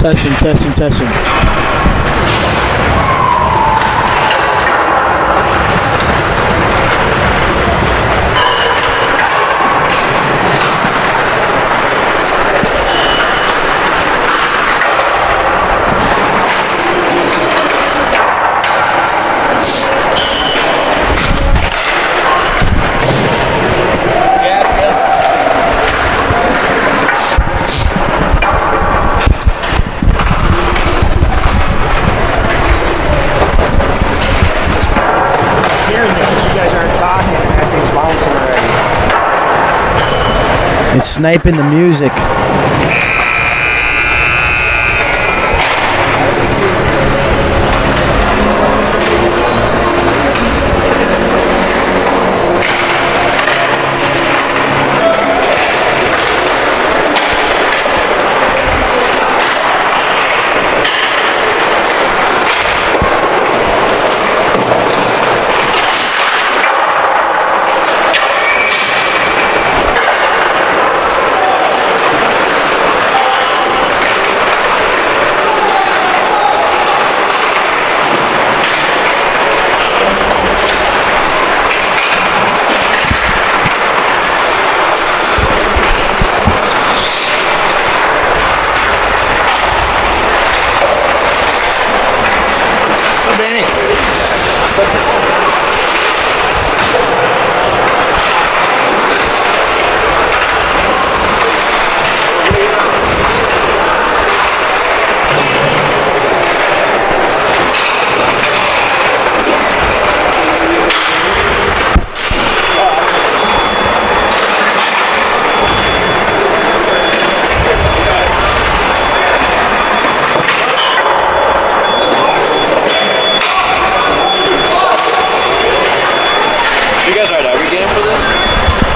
Testing, testing, testing. It's sniping the music.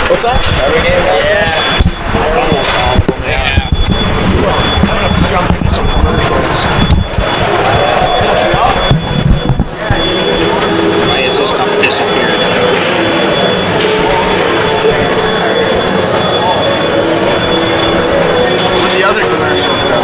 What's that? Every game like this? Yeah. I'm gonna jump into some commercials. Why is this stuff disappearing? Where'd the other commercials go?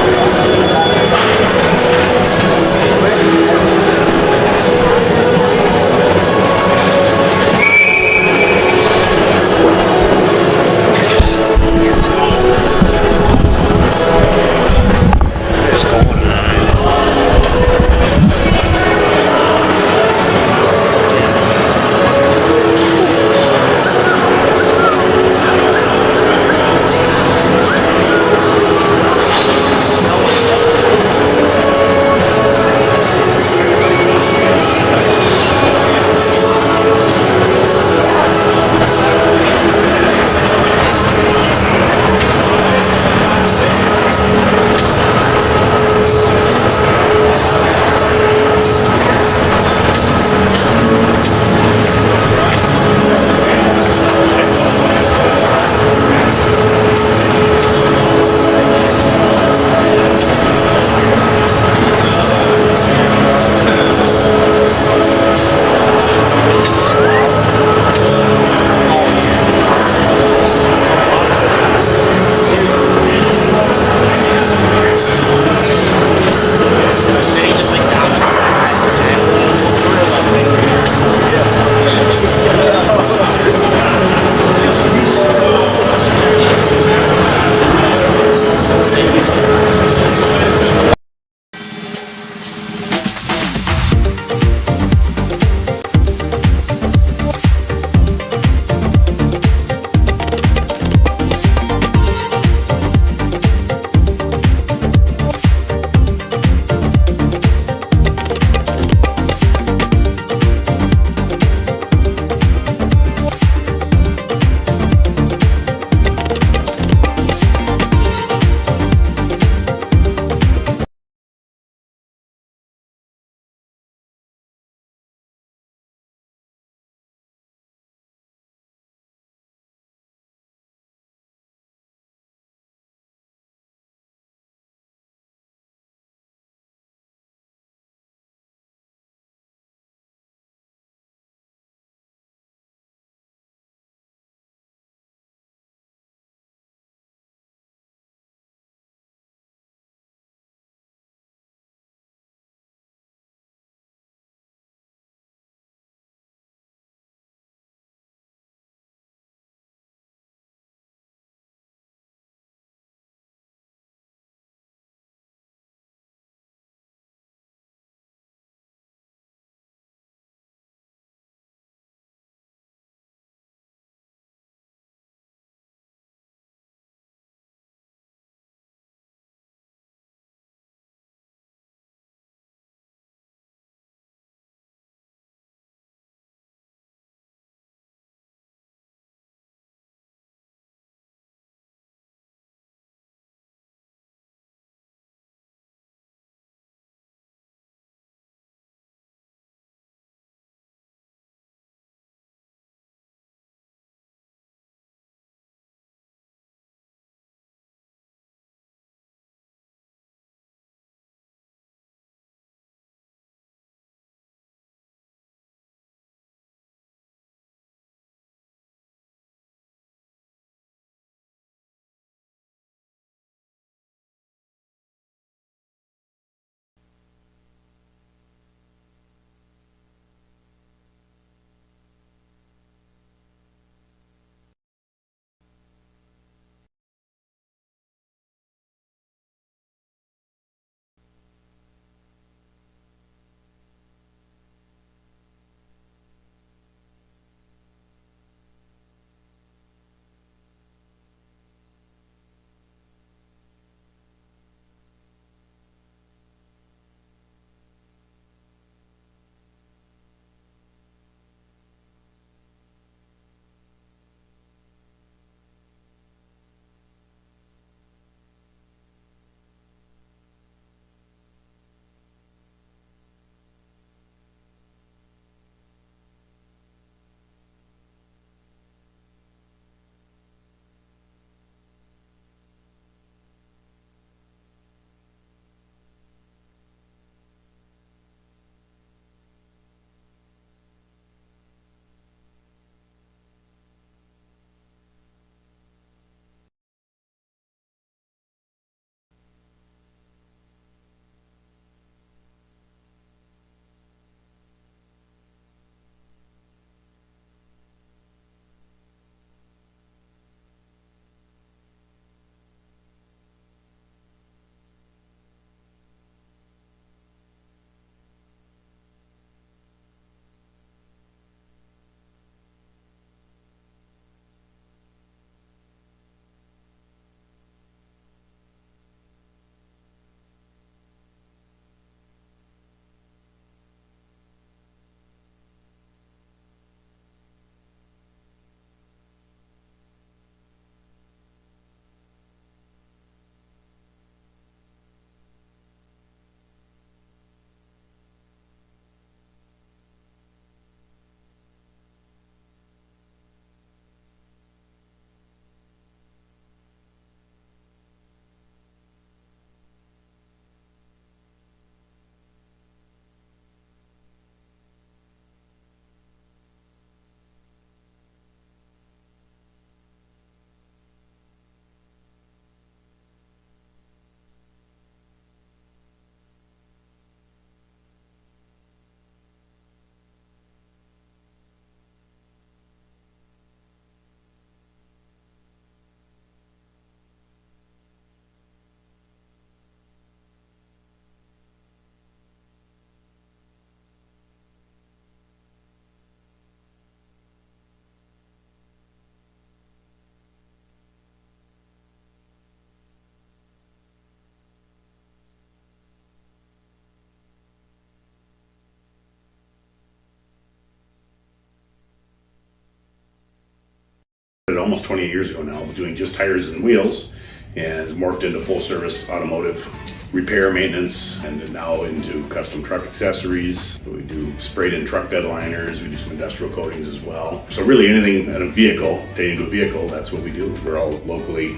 almost 20 years ago now, was doing just tires and wheels, and morphed into full service automotive repair, maintenance, and then now into custom truck accessories. We do sprayed in truck bed liners, we do some industrial coatings as well. So really anything in a vehicle, pertaining to a vehicle, that's what we do. We're all locally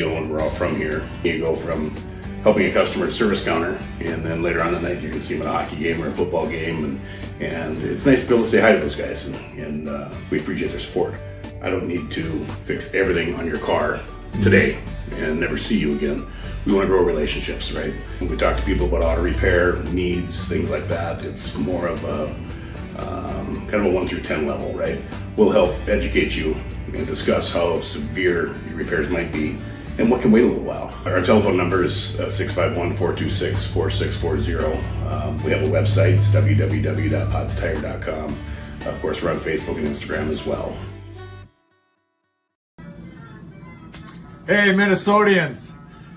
owned, we're all from here. You go from helping a customer at service counter, and then later on at night you can see them at a hockey game or a football game, and it's nice to be able to say hi to those guys, and we appreciate their support. I don't need to fix everything on your car today and never see you again. We want to grow relationships, right? When we talk to people about auto repair needs, things like that, it's more of a kind of a 1 through 10 level, right? We'll help educate you and discuss how severe your repairs might be and what can wait a little while. Our telephone number is 651-426-4640. We have a website, it's www.podstire.com. Of course, we're on Facebook and Instagram as well. Hey, Minnesotians!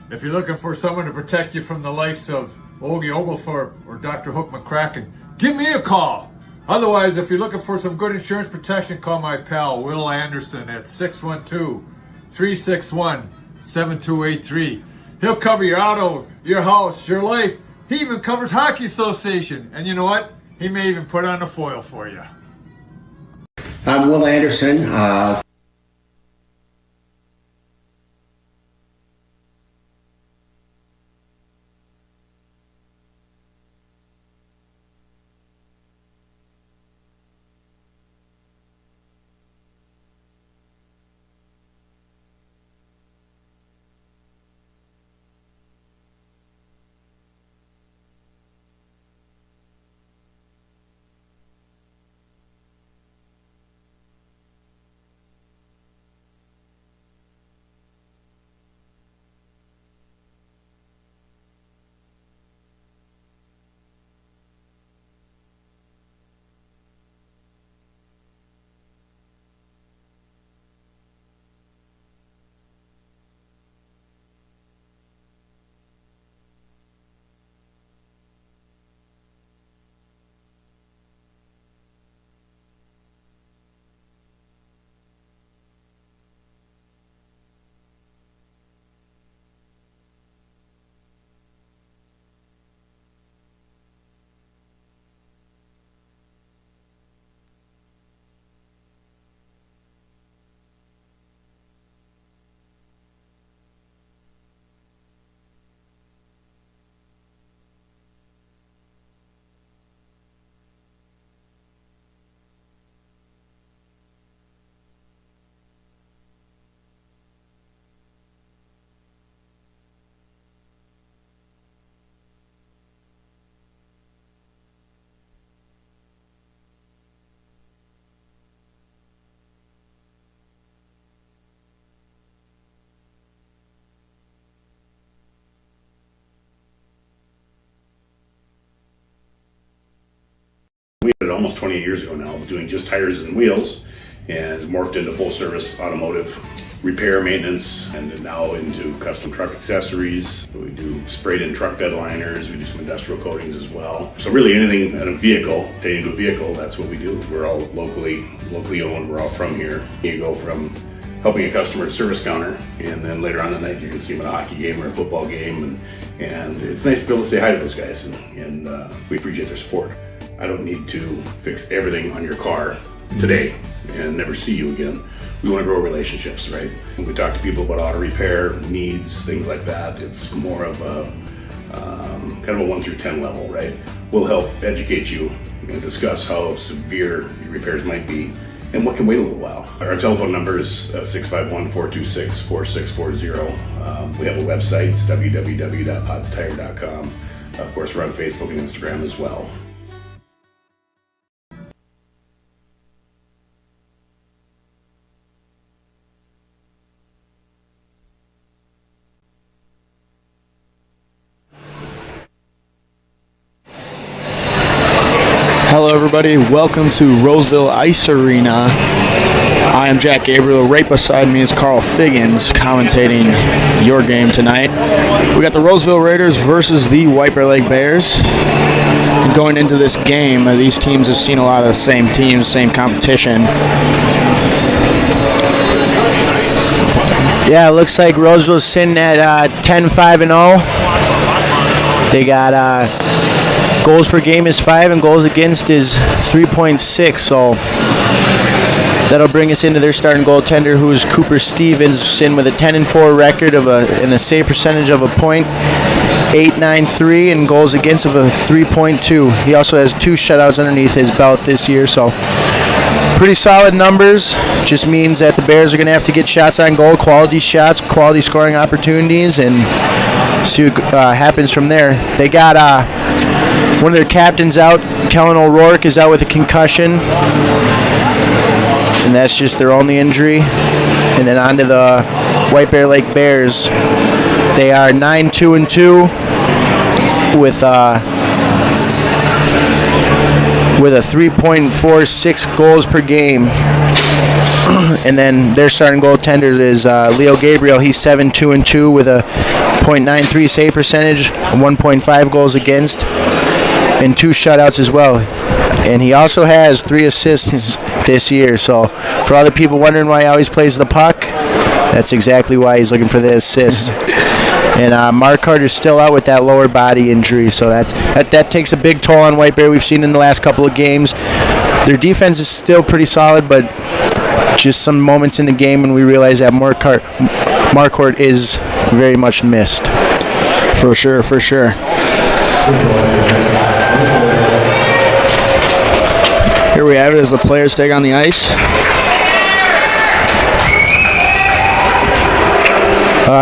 If you're looking for someone to protect you from the likes of Ogie Oglethorpe or Dr. Hook McCracken, give me a call. Otherwise, if you're looking for some good insurance protection, call my pal Will Anderson at 612-361-7283. He'll cover your auto, your house, your life. He even covers Hockey Association. And you know what? He may even put on a foil for you. I'm Will Anderson. We did it almost 20 years ago now, was doing just tires and wheels, and morphed into full service automotive repair, maintenance, and then now into custom truck accessories. We do sprayed in truck bed liners, we do some industrial coatings as well. So really anything in a vehicle, pertaining to a vehicle, that's what we do. We're all locally owned, we're all from here. You go from helping a customer at service counter, and then later on at night you can see them at a hockey game or a football game, and it's nice to be able to say hi to those guys, and we appreciate their support. I don't need to fix everything on your car today and never see you again. We want to grow relationships, right? When we talk to people about auto repair needs, things like that, it's more of a kind of a 1 through 10 level, right? We'll help educate you and discuss how severe your repairs might be and what can wait a little while. Our telephone number is 651-426-4640. We have a website, it's www.podstire.com. Of course, we're on Facebook and Instagram as well. Hello, everybody. Welcome to Roseville Ice Arena. I am Jack Gabriel. Right beside me is Carl Figgins commentating your game tonight. We got the Roseville Raiders versus the White Bear Lake Bears. Going into this game, these teams have seen a lot of the same teams, same competition. Yeah, it looks like Roseville's sitting at 10-5-0. They got goals per game is 5 and goals against is 3.6. So that'll bring us into their starting goaltender, who is Cooper Stevens, sitting with a 10-4 record and a save percentage of a .893 and goals against of a 3.2. He also has 2 shutouts underneath his belt this year, so pretty solid numbers. Just means that the Bears are going to have to get shots on goal, quality shots, quality scoring opportunities, and see what happens from there. They got one of their captains out. Kellen O'Rourke is out with a concussion, and that's just their only injury. And then on to the White Bear Lake Bears. They are 9-2-2 with a 3.46 goals per game. And then their starting goaltender is Leo Gabriel. He's 7-2-2 with a .93 save percentage, 1.5 goals against, and 2 shutouts as well. And he also has 3 assists this year. So for all the people wondering why he always plays the puck, that's exactly why he's looking for the assists. And Mark Carter's still out with that lower body injury, so that takes a big toll on White Bear. We've seen in the last couple of games. Their defense is still pretty solid, but just some moments in the game when we realize that Marquardt is very much missed. For sure, for sure. Here we have it as the players take on the ice.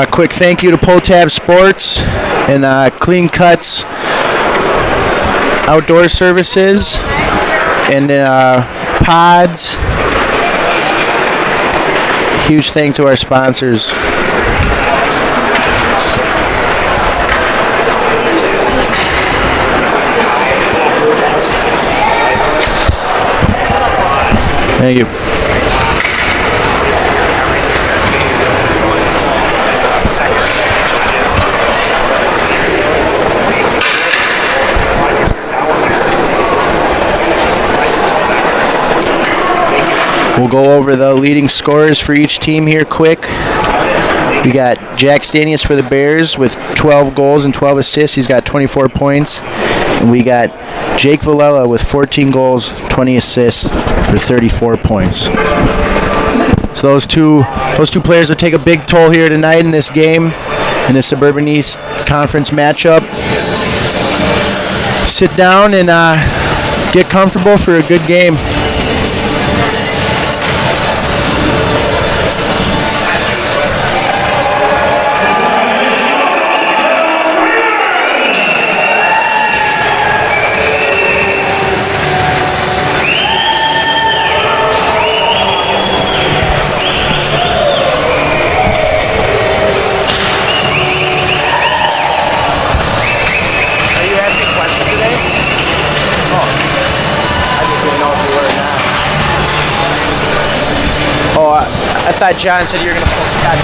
Quick thank you to Pull Tab Sports and Clean Cuts Outdoor Services and Pods. Huge thank to our sponsors. Thank you. We'll go over the leading scorers for each team here quick. We got Jack Stanius for the Bears with 12 goals and 12 assists. He's got 24 points. And we got Jake Villela with 14 goals, 20 assists for 34 points. So those two players will take a big toll here tonight in this game, in the Suburban East Conference matchup. Sit down and get comfortable for a good game. I thought John said you were going to pull Scott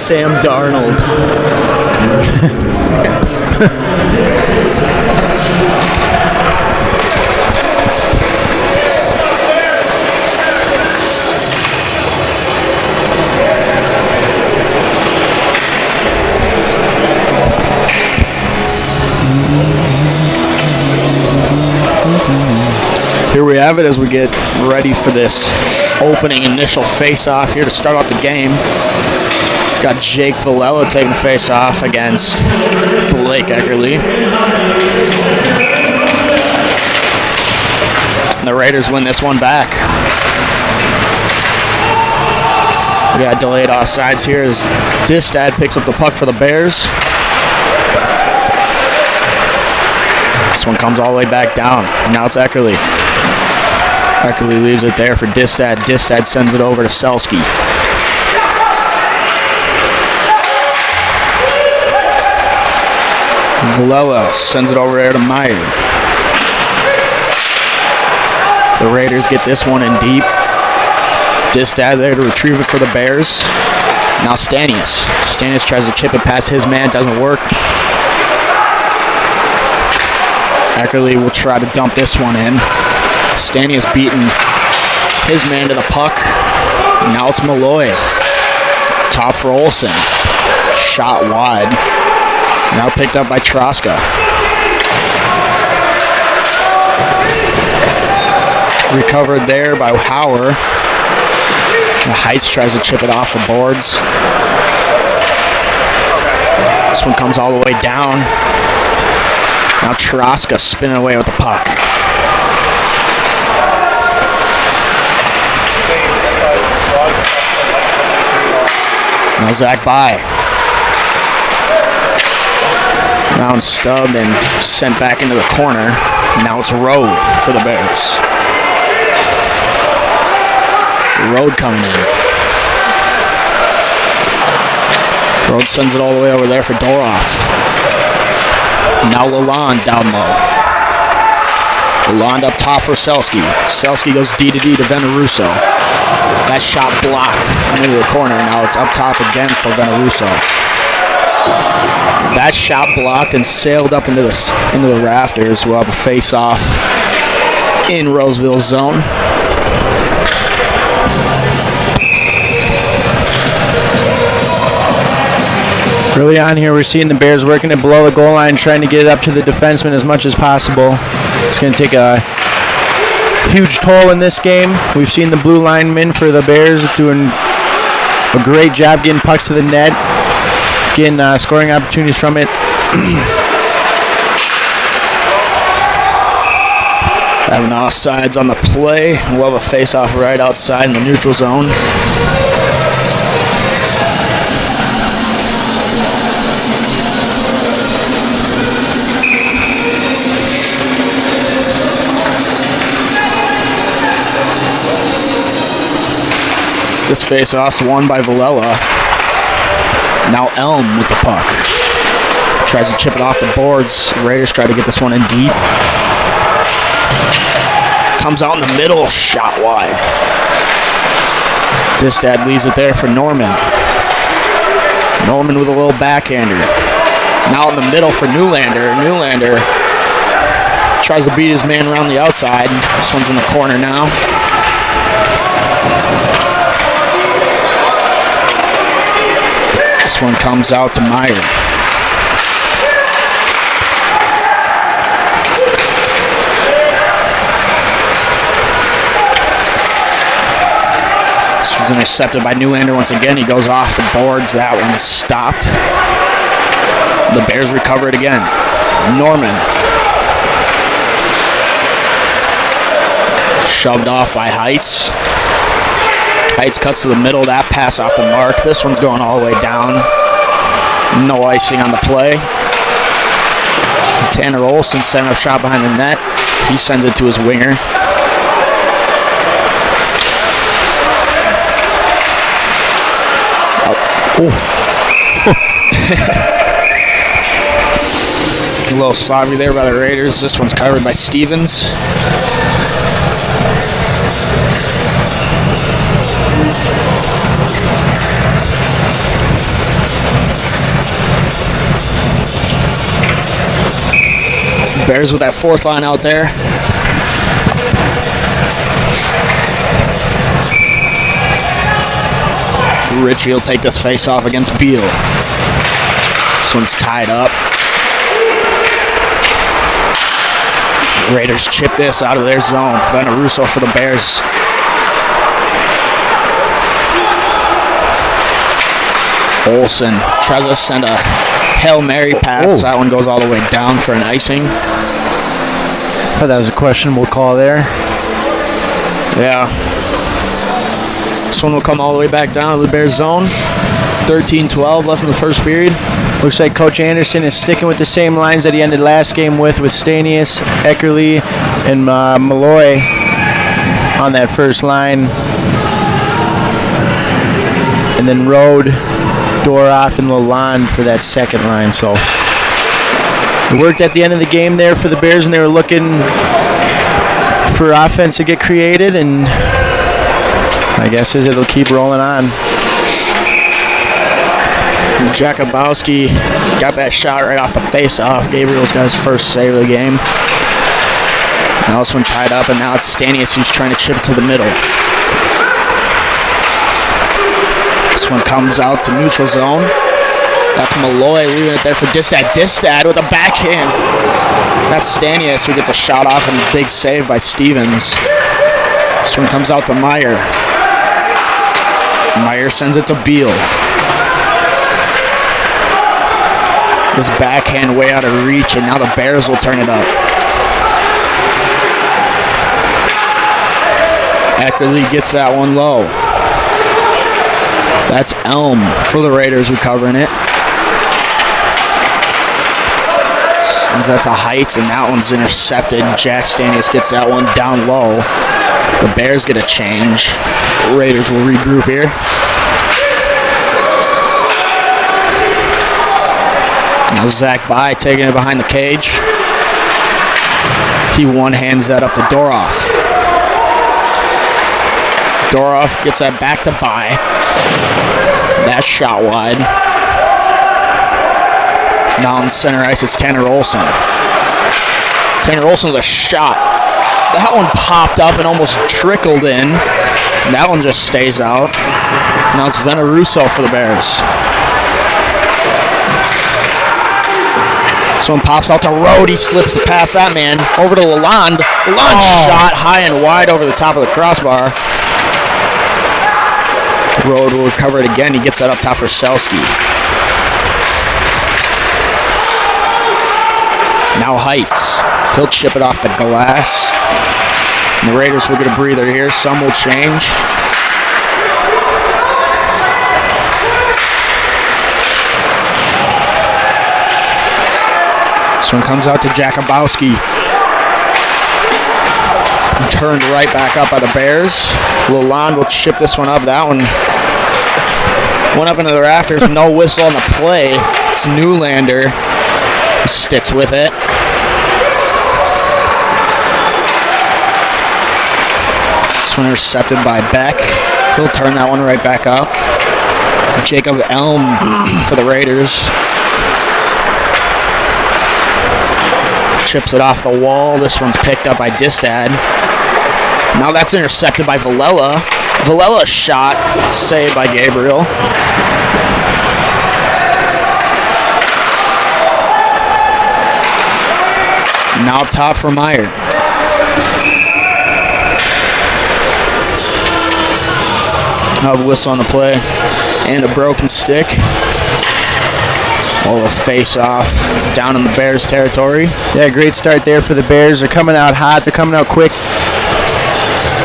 Sam Darnold. Here we have it as we get ready for this opening initial face-off here to start off the game. Got Jake Villella taking the face-off against Blake Eckerly. The Raiders win this one back. We got delayed offsides here as Distad picks up the puck for the Bears. This one comes all the way back down. Now it's Eckerly. Eckerly leaves it there for Distad. Distad sends it over to Selski. Villella sends it over there to Meyer. The Raiders get this one in deep. Distad there to retrieve it for the Bears. Now Stanius. Stanius tries to chip it past his man. Doesn't work. Eckerly will try to dump this one in. Stanius beating his man to the puck. Now it's Malloy. Top for Olsen. Shot wide. Now picked up by Troska. Recovered there by Hauer. Heights tries to chip it off the boards. This one comes all the way down. Now Troska spinning away with the puck. Now Zach By. Round stubbed and sent back into the corner. Now it's Road for the Bears. Road coming in. Road sends it all the way over there for Doroff. Now Lalonde down low. Lalonde up top for Selski. Selski goes D to Veneruso. That shot blocked into the corner. Now it's up top again for Veneruso. That shot blocked and sailed up into the rafters. We'll have a face-off in Roseville's zone. Early on here, we're seeing the Bears working it below the goal line, trying to get it up to the defenseman as much as possible. It's going to take a huge toll in this game. We've seen the blue linemen for the Bears doing a great job getting pucks to the net, getting scoring opportunities from it. Having offsides on the play. We'll have a face-off right outside in the neutral zone. This face-off's won by Villella. Now Elm with the puck. Tries to chip it off the boards. Raiders try to get this one in deep. Comes out in the middle, shot wide. Distad leaves it there for Norman. Norman with a little backhander. Now in the middle for Newlander. Newlander tries to beat his man around the outside. This one's in the corner now. This one comes out to Meyer. This one's intercepted by Newlander once again. He goes off the boards. That one is stopped. The Bears recover it again. Norman. Shoved off by Heights. Heights cuts to the middle. That pass off the mark. This one's going all the way down. No icing on the play. Tanner Olsen sent a shot behind the net. He sends it to his winger. A little sloppy there by the Raiders. This one's covered by Stevens. Bears with that fourth line out there. Richie will take this face off against Beal. This one's tied up. Raiders chip this out of their zone. Venaruso for the Bears. Olsen tries to send a Hail Mary pass. That one goes all the way down for an icing. Thought that was a questionable call there. Yeah. This one will come all the way back down to the Bears zone. 13-12 left in the first period. Looks like Coach Anderson is sticking with the same lines that he ended last game with Stanius, Eckerly, and Malloy on that first line. And then Rode, Doroff, and Lalonde for that second line. So it worked at the end of the game there for the Bears, and they were looking for offense to get created, and my guess is it'll keep rolling on. Jakubowski got that shot right off the face-off. Gabriel's got his first save of the game. Now this one tied up, and now it's Stanius who's trying to chip it to the middle. This one comes out to neutral zone. That's Malloy leaving it there for Distad. Distad with a backhand. That's Stanius who gets a shot off and a big save by Stevens. This one comes out to Meyer. Meyer sends it to Beal. This backhand way out of reach, and now the Bears will turn it up. Eckerly gets that one low. That's Elm for the Raiders recovering it. Sends that to Heights, and that one's intercepted. Jack Stanius gets that one down low. The Bears get a change. The Raiders will regroup here. Now Zach By taking it behind the cage. He one-hands that up to Doroff. Doroff gets that back to By. That shot wide. Now on center ice, it's Tanner Olsen. Tanner Olsen with a shot. That one popped up and almost trickled in. That one just stays out. Now it's Venaruso for the Bears. This one pops out to Rode. He slips it past that man. Over to Lalonde. Lalonde shot high and wide over the top of the crossbar. Rode will recover it again. He gets that up top for Selski. Now Heights. He'll chip it off the glass. And the Raiders will get a breather here. Some will change. This one comes out to Jakubowski. Turned right back up by the Bears. Lalonde will chip this one up. That one went up into the rafters. No whistle on the play. It's Newlander who sticks with it. This one intercepted by Beck. He'll turn that one right back up. Jacob Elm for the Raiders. Chips it off the wall. This one's picked up by Distad. Now that's intercepted by Villela. Villella's shot saved by Gabriel. Now up top for Meyer. A whistle on the play and a broken stick. Oh, a face-off down in the Bears territory. Yeah, great start there for the Bears. They're coming out hot. They're coming out quick.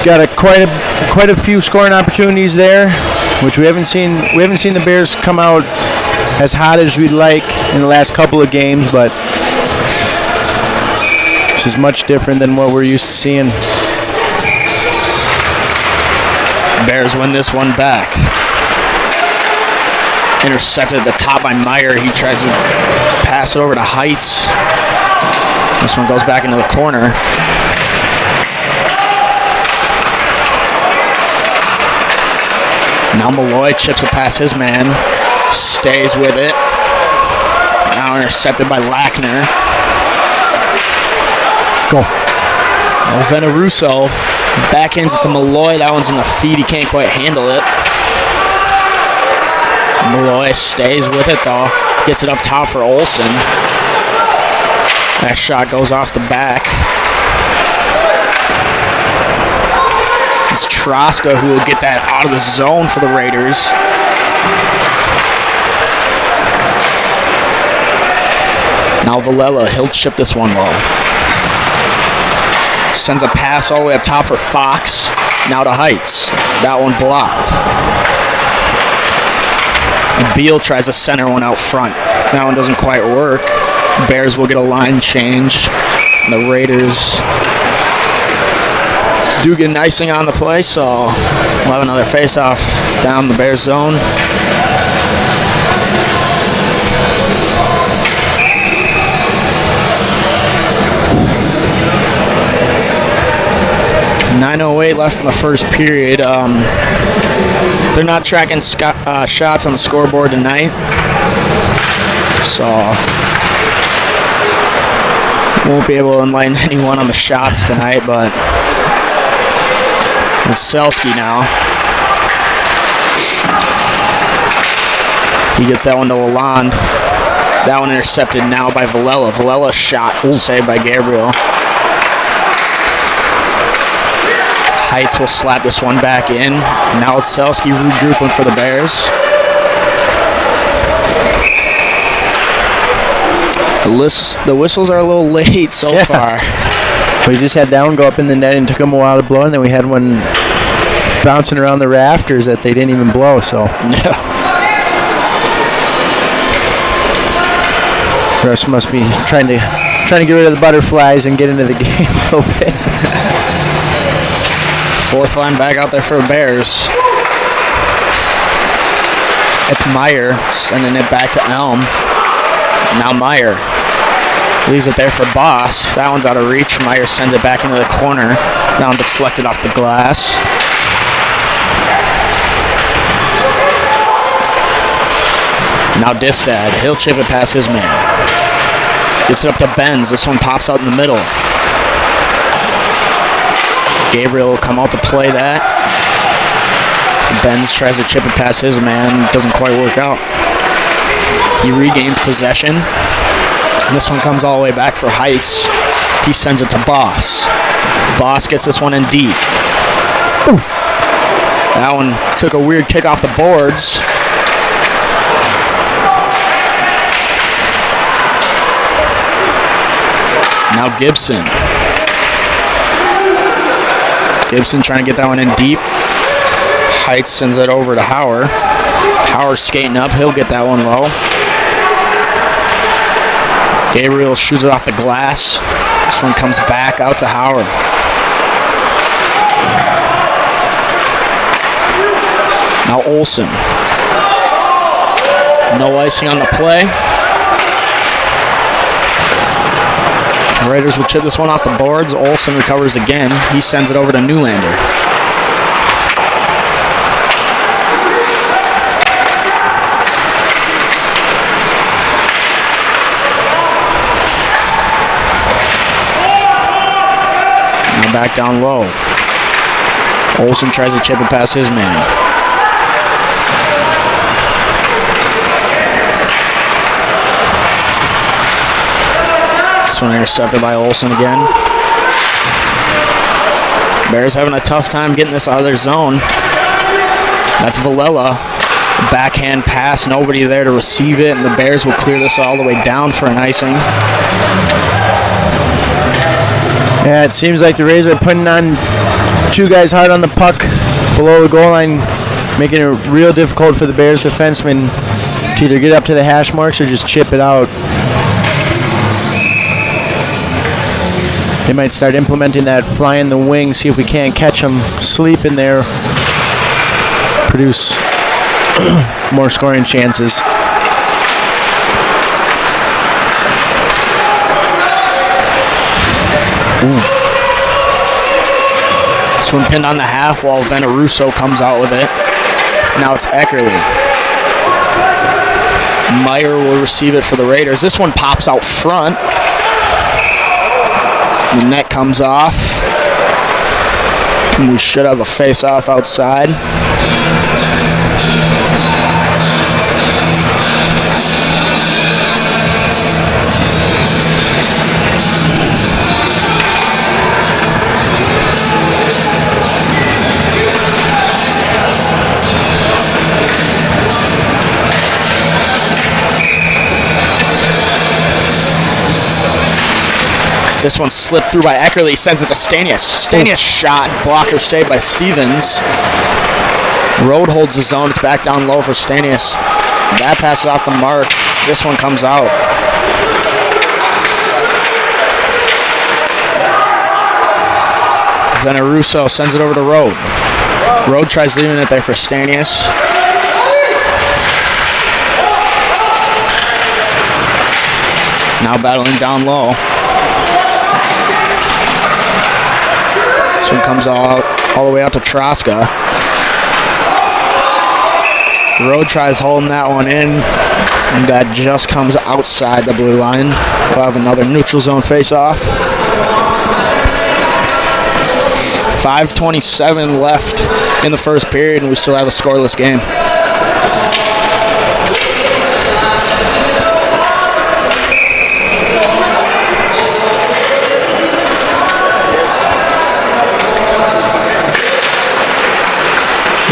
Got quite a few scoring opportunities there, which we haven't seen. We haven't seen the Bears come out as hot as we'd like in the last couple of games, but this is much different than what we're used to seeing. Bears win this one back. Intercepted at the top by Meyer. He tries to pass it over to Heights. This one goes back into the corner. Now Malloy chips it past his man. Stays with it. Now intercepted by Lackner. Go. Veneruso backhands it to Malloy. That one's in the feet. He can't quite handle it. Malloy stays with it, though. Gets it up top for Olsen. That shot goes off the back. It's Troska who will get that out of the zone for the Raiders. Now Villela, he'll chip this one low. Sends a pass all the way up top for Fox. Now to Heights. That one blocked. Beal tries to center one out front. That one doesn't quite work. Bears will get a line change. And the Raiders do get an icing on the play, so we'll have another face-off down the Bears zone. .908 left in the first period. They're not tracking shots on the scoreboard tonight, so won't be able to enlighten anyone on the shots tonight, but it's Selski now. He gets that one to Lalonde. That one intercepted now by Villela. Villela's shot saved by Gabriel. Heights will slap this one back in. Now it's Selski regrouping for the Bears. The whistles are a little late so far. We just had that one go up in the net and took them a while to blow, and then we had one bouncing around the rafters that they didn't even blow. So Russ must be trying to get rid of the butterflies and get into the game a little bit. Fourth line back out there for the Bears. It's Meyer sending it back to Elm. Now Meyer leaves it there for Boss. That one's out of reach. Meyer sends it back into the corner. Now deflected off the glass. Now Distad. He'll chip it past his man. Gets it up to Benz. This one pops out in the middle. Gabriel will come out to play that. Benz tries to chip it past his man. Doesn't quite work out. He regains possession. This one comes all the way back for Heights. He sends it to Boss. Boss gets this one in deep. Ooh. That one took a weird kick off the boards. Now Gibson. Gibson trying to get that one in deep. Heights sends it over to Hauer. Hauer skating up. He'll get that one low. Gabriel shoots it off the glass. This one comes back out to Hauer. Now Olsen. No icing on the play. The Raiders will chip this one off the boards. Olsen recovers again. He sends it over to Newlander. Now back down low. Olsen tries to chip it past his man. One intercepted by Olsen again. Bears having a tough time getting this out of their zone. That's Villela. Backhand pass, nobody there to receive it, and the Bears will clear this all the way down for an icing. Yeah, it seems like the Rays are putting on two guys hard on the puck below the goal line, making it real difficult for the Bears defensemen to either get up to the hash marks or just chip it out. They might start implementing that fly in the wing, see if we can't catch them sleep in there, produce more scoring chances. Ooh. This one pinned on the half while Veneruso comes out with it. Now it's Eckerly. Meyer will receive it for the Raiders. This one pops out front. The net comes off. And we should have a face-off outside. This one slipped through by Eckerly, sends it to Stanius. Stanius shot, blocker saved by Stevens. Road holds the zone, it's back down low for Stanius. That passes off the mark. This one comes out. Veneruso sends it over to Road. Road tries leaving it there for Stanius. Now battling down low. This one comes all the way out to Troska. Road tries holding that one in, and that just comes outside the blue line. We'll have another neutral zone face-off. 5:27 left in the first period, and we still have a scoreless game.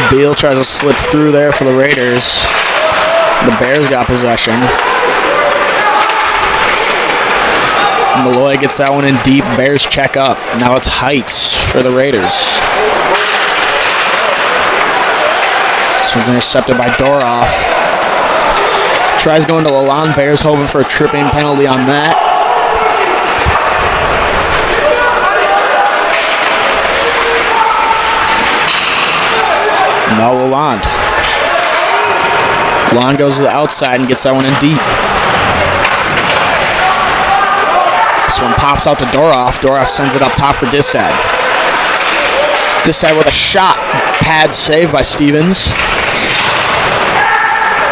Beal tries to slip through there for the Raiders. The Bears got possession. Malloy gets that one in deep. Bears check up. Now it's Heights for the Raiders. This one's intercepted by Doroff. Tries going to Lalonde. Bears hoping for a tripping penalty on that. No, Lalonde. Lalonde goes to the outside and gets that one in deep. This one pops out to Doroff. Doroff sends it up top for Distad. Distad with a shot. Pad saved by Stevens.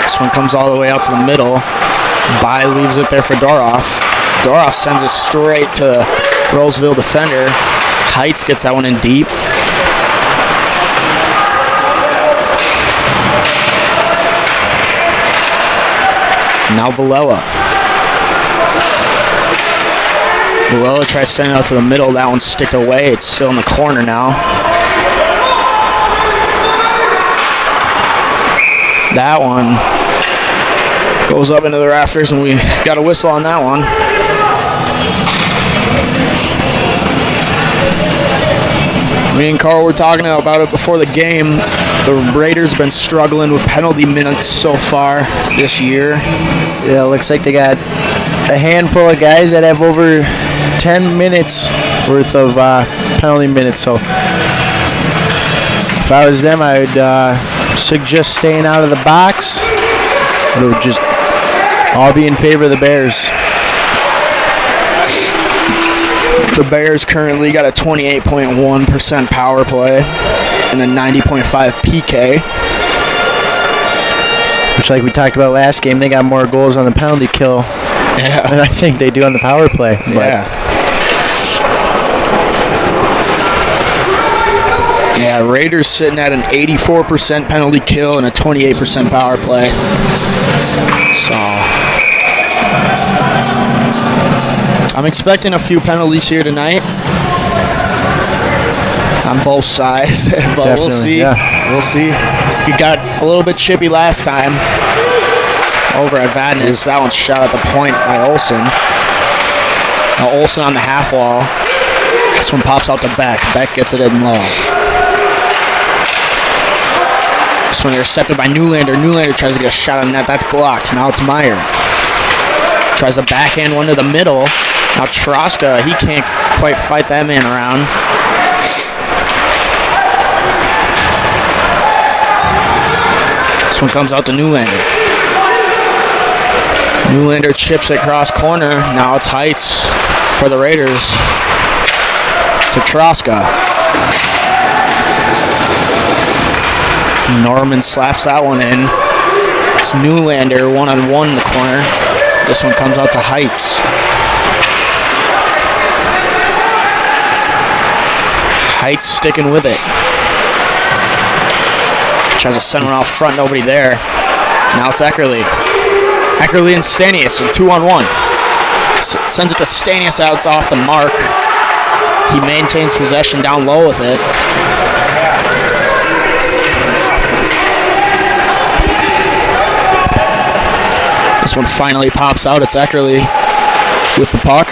This one comes all the way out to the middle. By leaves it there for Doroff. Doroff sends it straight to Roseville defender. Heights gets that one in deep. Now Villela. Villela tries to send it out to the middle. That one's sticked away. It's still in the corner now. That one goes up into the rafters, and we got a whistle on that one. Me and Carl were talking about it before the game. The Raiders have been struggling with penalty minutes so far this year. Yeah, it looks like they got a handful of guys that have over 10 minutes worth of penalty minutes. So if I was them, I would suggest staying out of the box. It would just all be in favor of the Bears. The Bears currently got a 28.1% power play and a 90.5 PK. Which, like we talked about last game, they got more goals on the penalty kill than I think they do on the power play. Yeah. Yeah, Raiders sitting at an 84% penalty kill and a 28% power play. So I'm expecting a few penalties here tonight on both sides, but Definitely, we'll see. yeah. We'll see. We got a little bit chippy last time over at Vadnais. That one's shot at the point by Olsen. Now Olsen on the half wall. This one pops out to Beck. Beck gets it in low. This one intercepted by Newlander. Newlander tries to get a shot on net. That's blocked. Now it's Meyer. Tries a backhand one to the middle. Now Troska, he can't quite fight that man around. This one comes out to Newlander. Newlander chips it across corner. Now it's Heights for the Raiders to Troska. Norman slaps that one in. It's Newlander one-on-one in the corner. This one comes out to Heights. Heights sticking with it. Tries to send one out front, nobody there. Now it's Eckerly. Eckerly and Stanius, so 2-on-1. Sends it to Stanius out, it's off the mark. He maintains possession down low with it. This one finally pops out, it's Eckerly with the puck.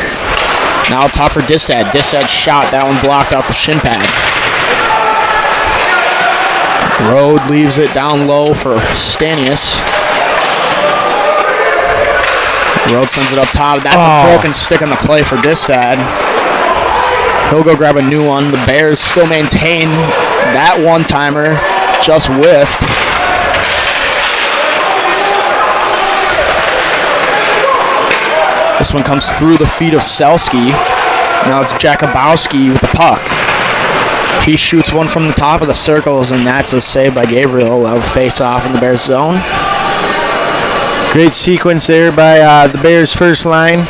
Now up top for Distad. Distad shot, that one blocked out the shin pad. Rode leaves it down low for Stanius. Rode sends it up top. That's a broken stick on the play for Distad. He'll go grab a new one. The Bears still maintain that one-timer. Just whiffed. This one comes through the feet of Selski. Now it's Jakubowski with the puck. He shoots one from the top of the circles, and that's a save by Gabriel. Of face-off in the Bears zone. Great sequence there by the Bears' first line.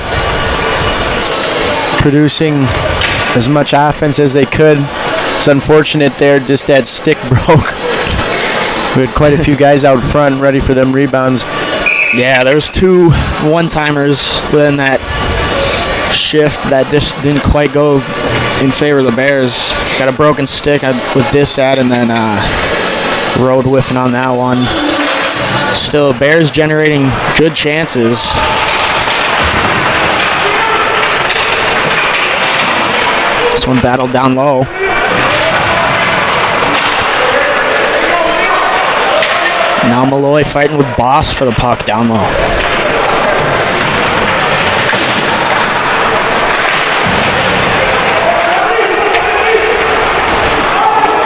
Producing as much offense as they could. It's unfortunate there, just that stick broke. We had quite a few guys out front ready for them rebounds. Yeah, there was 2 one-timers within that shift that just didn't quite go in favor of the Bears. Got a broken stick with Distad, and then Rode whiffing on that one. Still, Bears generating good chances. This one battled down low. Now Malloy fighting with Boss for the puck down low.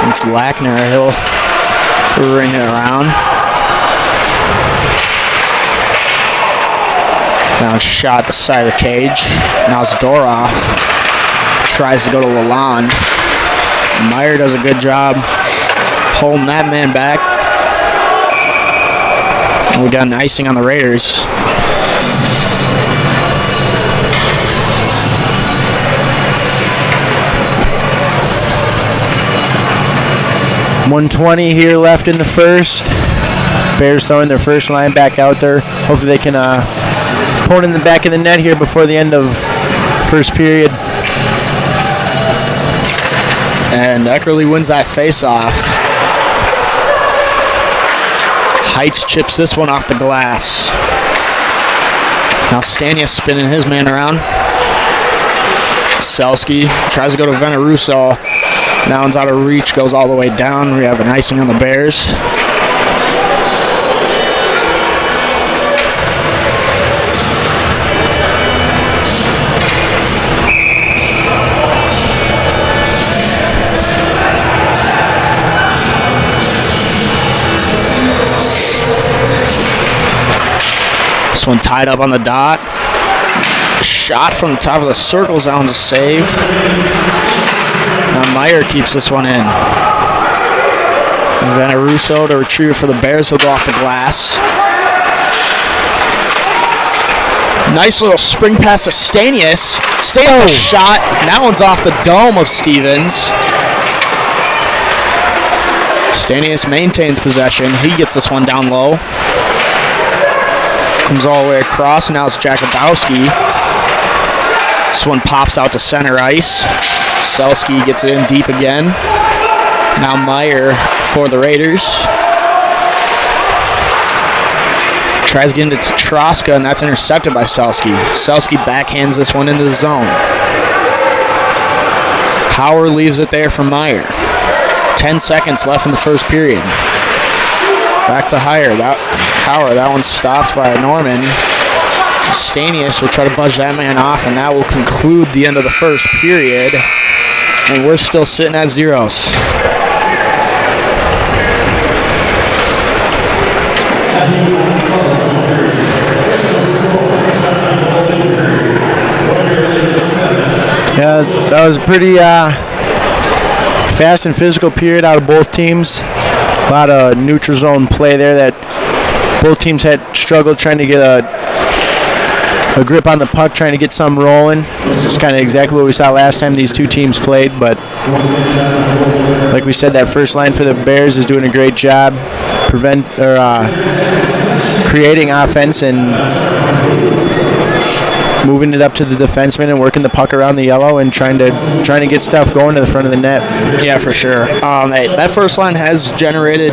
It's Lackner. He'll ring it around. Now it's shot the side of the cage. Now it's Doroff. Tries to go to Lalonde. Meyer does a good job holding that man back. And we got an icing on the Raiders. .120 here left in the first. Bears throwing their first line back out there. Hopefully they can pull it in the back of the net here before the end of first period. And Eckerly wins that face-off. Heights chips this one off the glass. Now Stanius spinning his man around. Selski tries to go to Veneruso. That one's out of reach, goes all the way down. We have an icing on the Bears. This one tied up on the dot. Shot from the top of the circle zone's a save. Now Meyer keeps this one in. And Veneruso to retrieve for the Bears. He'll go off the glass. Nice little spring pass to Stanius. Stanius shot. That one's off the dome of Stevens. Stanius maintains possession. He gets this one down low. Comes all the way across. Now it's Jakubowski. This one pops out to center ice. Selski gets it in deep again. Now Meyer for the Raiders. Tries getting to Troska, and that's intercepted by Selski. Selski backhands this one into the zone. Howard leaves it there for Meyer. 10 seconds left in the first period. Back to Howard. That one's stopped by Norman. Stanius will try to budge that man off, and that will conclude the end of the first period. And we're still sitting at zeros. Yeah, that was a pretty fast and physical period out of both teams. A lot of neutral zone play there that both teams had struggled trying to get a a grip on the puck, trying to get some rolling. It's kind of exactly what we saw last time these two teams played, but like we said, that first line for the Bears is doing a great job creating offense and moving it up to the defenseman and working the puck around the yellow and trying to get stuff going to the front of the net. Yeah, for sure. That first line has generated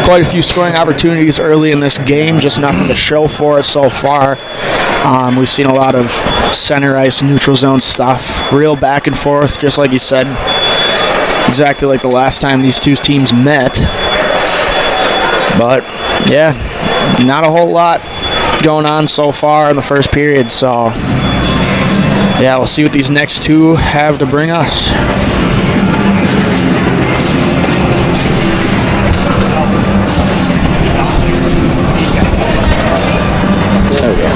quite a few scoring opportunities early in this game, just nothing to show for it so far. We've seen a lot of center ice, neutral zone stuff, real back and forth, just like you said, exactly like the last time these two teams met. But, yeah, not a whole lot going on so far in the first period, so yeah, we'll see what these next two have to bring us. There we go.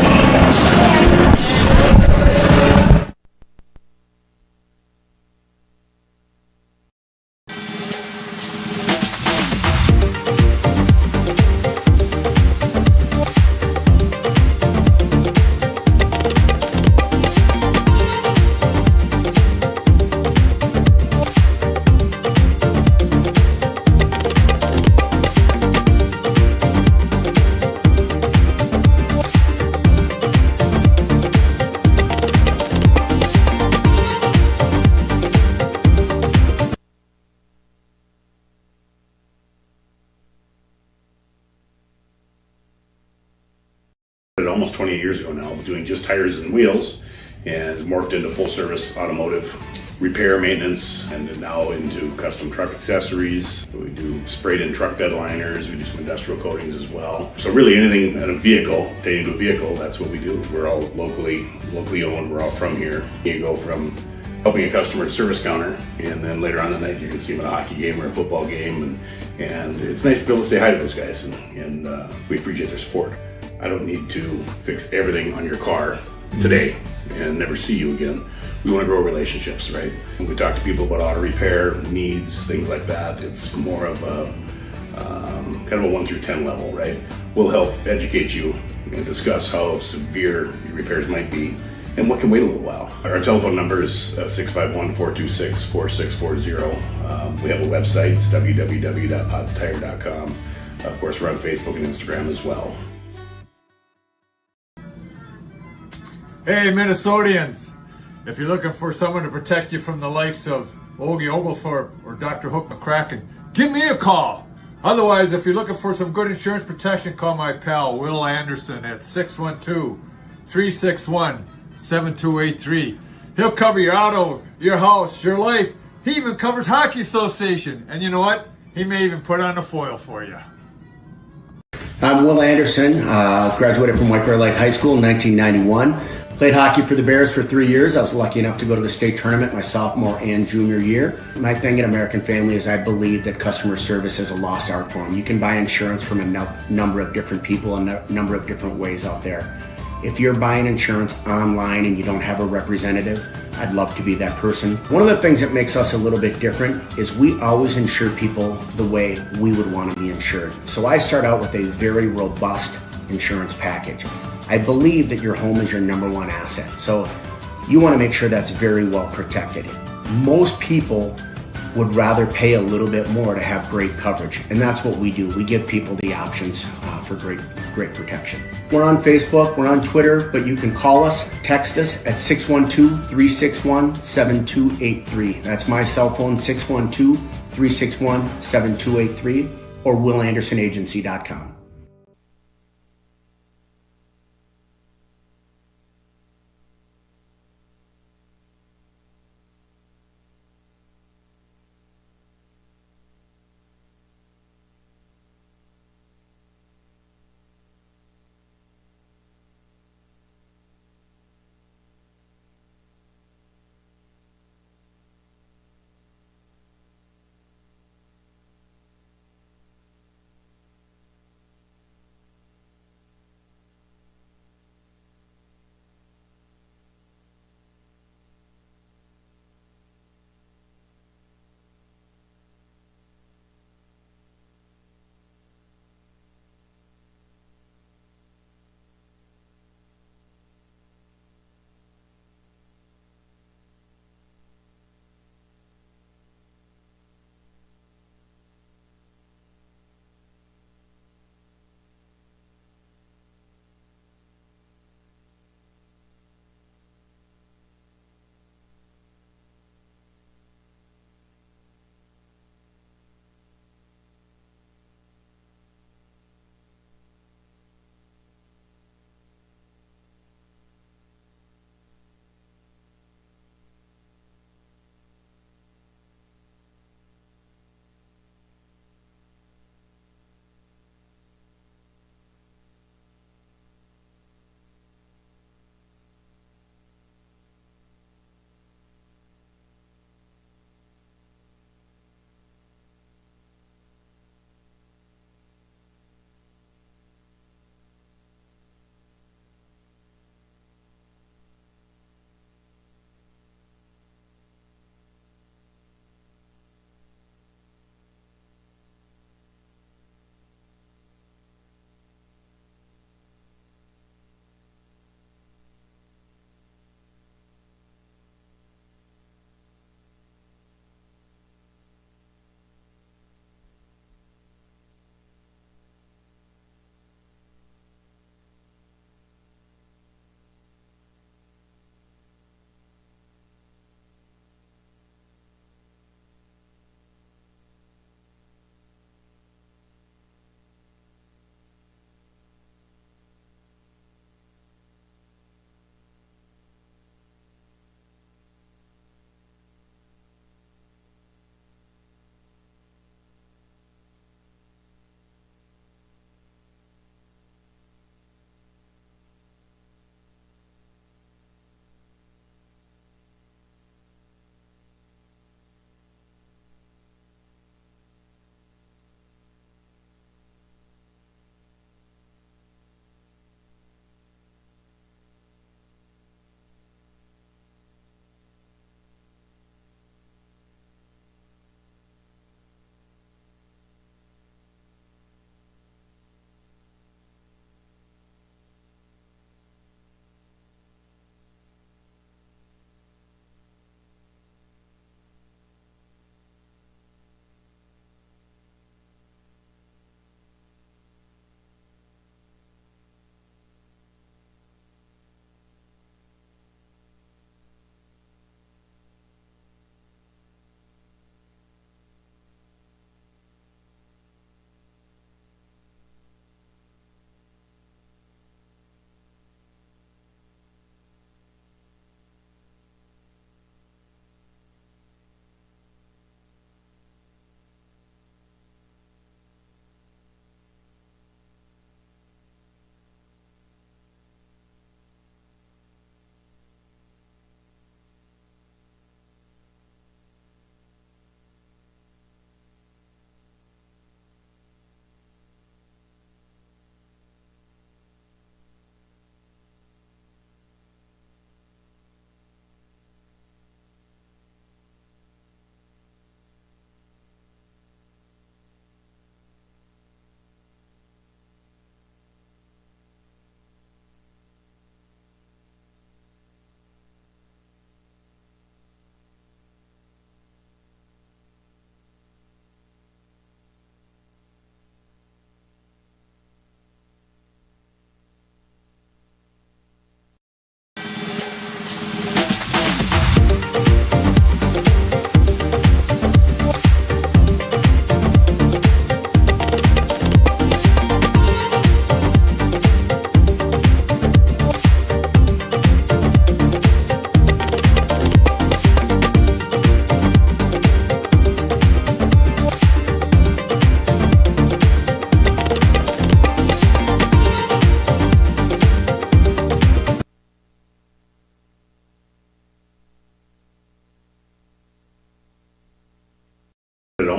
Almost 28 years ago now, doing just tires and wheels, and morphed into full service automotive repair, maintenance, and then now into custom truck accessories. We do sprayed in truck bed liners, we do some industrial coatings as well. So really anything in a vehicle, pertaining to a vehicle, that's what we do. We're all locally owned, we're all from here. You go from helping a customer at service counter, and then later on in the night you can see them at a hockey game or a football game, and it's nice to be able to say hi to those guys, and we appreciate their support. I don't need to fix everything on your car today and never see you again. We want to grow relationships, right? When we talk to people about auto repair needs, things like that, it's more of a kind of a 1 through 10 level, right? We'll help educate you and discuss how severe your repairs might be and what can wait a little while. Our telephone number is 651-426-4640. We have a website, it's www.podstire.com. Of course, we're on Facebook and Instagram as well. Hey, Minnesotians, if you're looking for someone to protect you from the likes of Ogie Oglethorpe or Dr. Hook McCracken, give me a call. Otherwise, if you're looking for some good insurance protection, call my pal Will Anderson at 612-361-7283. He'll cover your auto, your house, your life. He even covers Hockey Association. And you know what? He may even put on a foil for you. I'm Will Anderson, graduated from White Bear Lake High School in 1991. Played hockey for the Bears for 3 years. I was lucky enough to go to the state tournament my sophomore and junior year. My thing at American Family is I believe that customer service is a lost art form. You can buy insurance from a number of different people and a number of different ways out there. If you're buying insurance online and you don't have a representative, I'd love to be that person. One of the things that makes us a little bit different is we always insure people the way we would want to be insured. So I start out with a very robust insurance package. I believe that your home is your number one asset. So you want to make sure that's very well protected. Most people would rather pay a little bit more to have great coverage. And that's what we do. We give people the options for great protection. We're on Facebook, we're on Twitter, but you can call us, text us at 612-361-7283. That's my cell phone, 612-361-7283, or willandersonagency.com.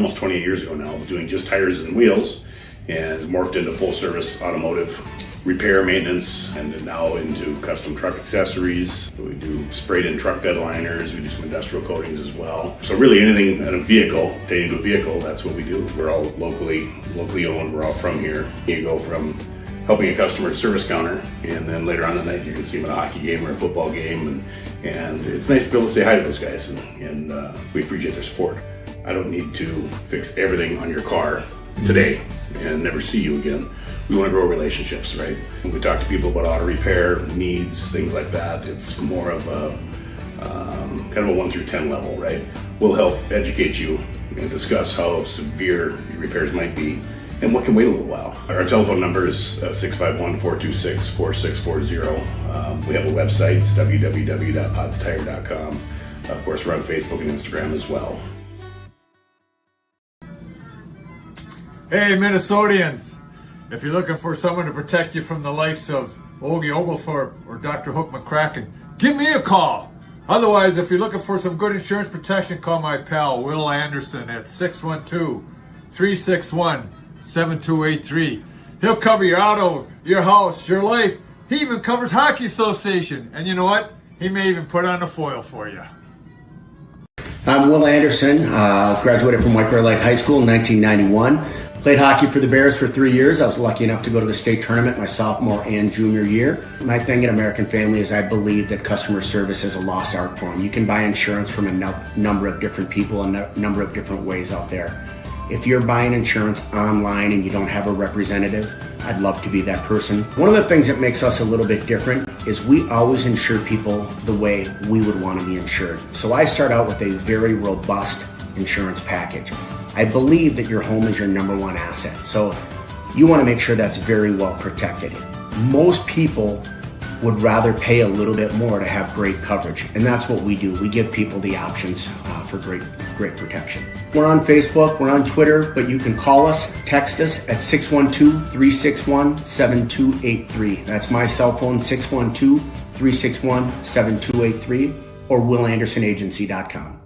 almost 28 years ago now. I was doing just tires and wheels and morphed into full service automotive repair, maintenance, and then now into custom truck accessories. We do sprayed in truck bed liners, we do some industrial coatings as well. So really anything in a vehicle, pertaining to a vehicle, that's what we do. We're all locally owned, we're all from here. You go from helping a customer at service counter, and then later on in the night you can see them at a hockey game or a football game, and it's nice to be able to say hi to those guys, and we appreciate their support. I don't need to fix everything on your car today and never see you again. We want to grow relationships, right? When we talk to people about auto repair needs, things like that, it's more of a kind of a 1 through 10 level, right? We'll help educate you and discuss how severe your repairs might be and what can wait a little while. Our telephone number is 651-426-4640. We have a website, it's www.podstire.com. Of course, we're on Facebook and Instagram as well. Hey, Minnesotians, if you're looking for someone to protect you from the likes of Ogie Oglethorpe or Dr. Hook McCracken, give me a call. Otherwise, if you're looking for some good insurance protection, call my pal Will Anderson at 612-361-7283. He'll cover your auto, your house, your life. He even covers Hockey Association. And you know what? He may even put on a foil for you. I'm Will Anderson, graduated from White Bear Lake High School in 1991. Played hockey for the Bears for 3 years. I was lucky enough to go to the state tournament my sophomore and junior year. My thing in American Family is I believe that customer service is a lost art form. You can buy insurance from a number of different people and a number of different ways out there. If you're buying insurance online and you don't have a representative, I'd love to be that person. One of the things that makes us a little bit different is we always insure people the way we would want to be insured. So I start out with a very robust insurance package. I believe that your home is your number one asset. So you want to make sure that's very well protected. Most people would rather pay a little bit more to have great coverage. And that's what we do. We give people the options for great protection. We're on Facebook, we're on Twitter, but you can call us, text us at 612-361-7283. That's my cell phone, 612-361-7283, or willandersonagency.com.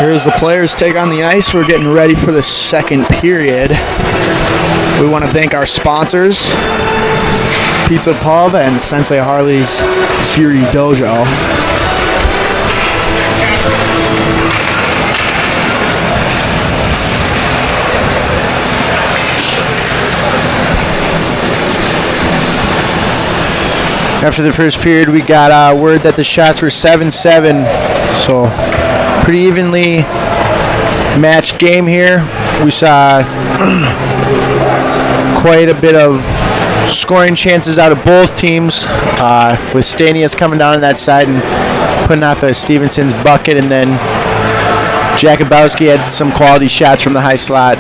Here's the players take on the ice. We're getting ready for the second period. We want to thank our sponsors, Pizza Pub and Sensei Harley's Fury Dojo. After the first period, we got word that the shots were 7-7, so pretty evenly matched game here. We saw quite a bit of scoring chances out of both teams, with Stanius coming down on that side and putting off a Stevenson's bucket, and then Jakubowski had some quality shots from the high slot.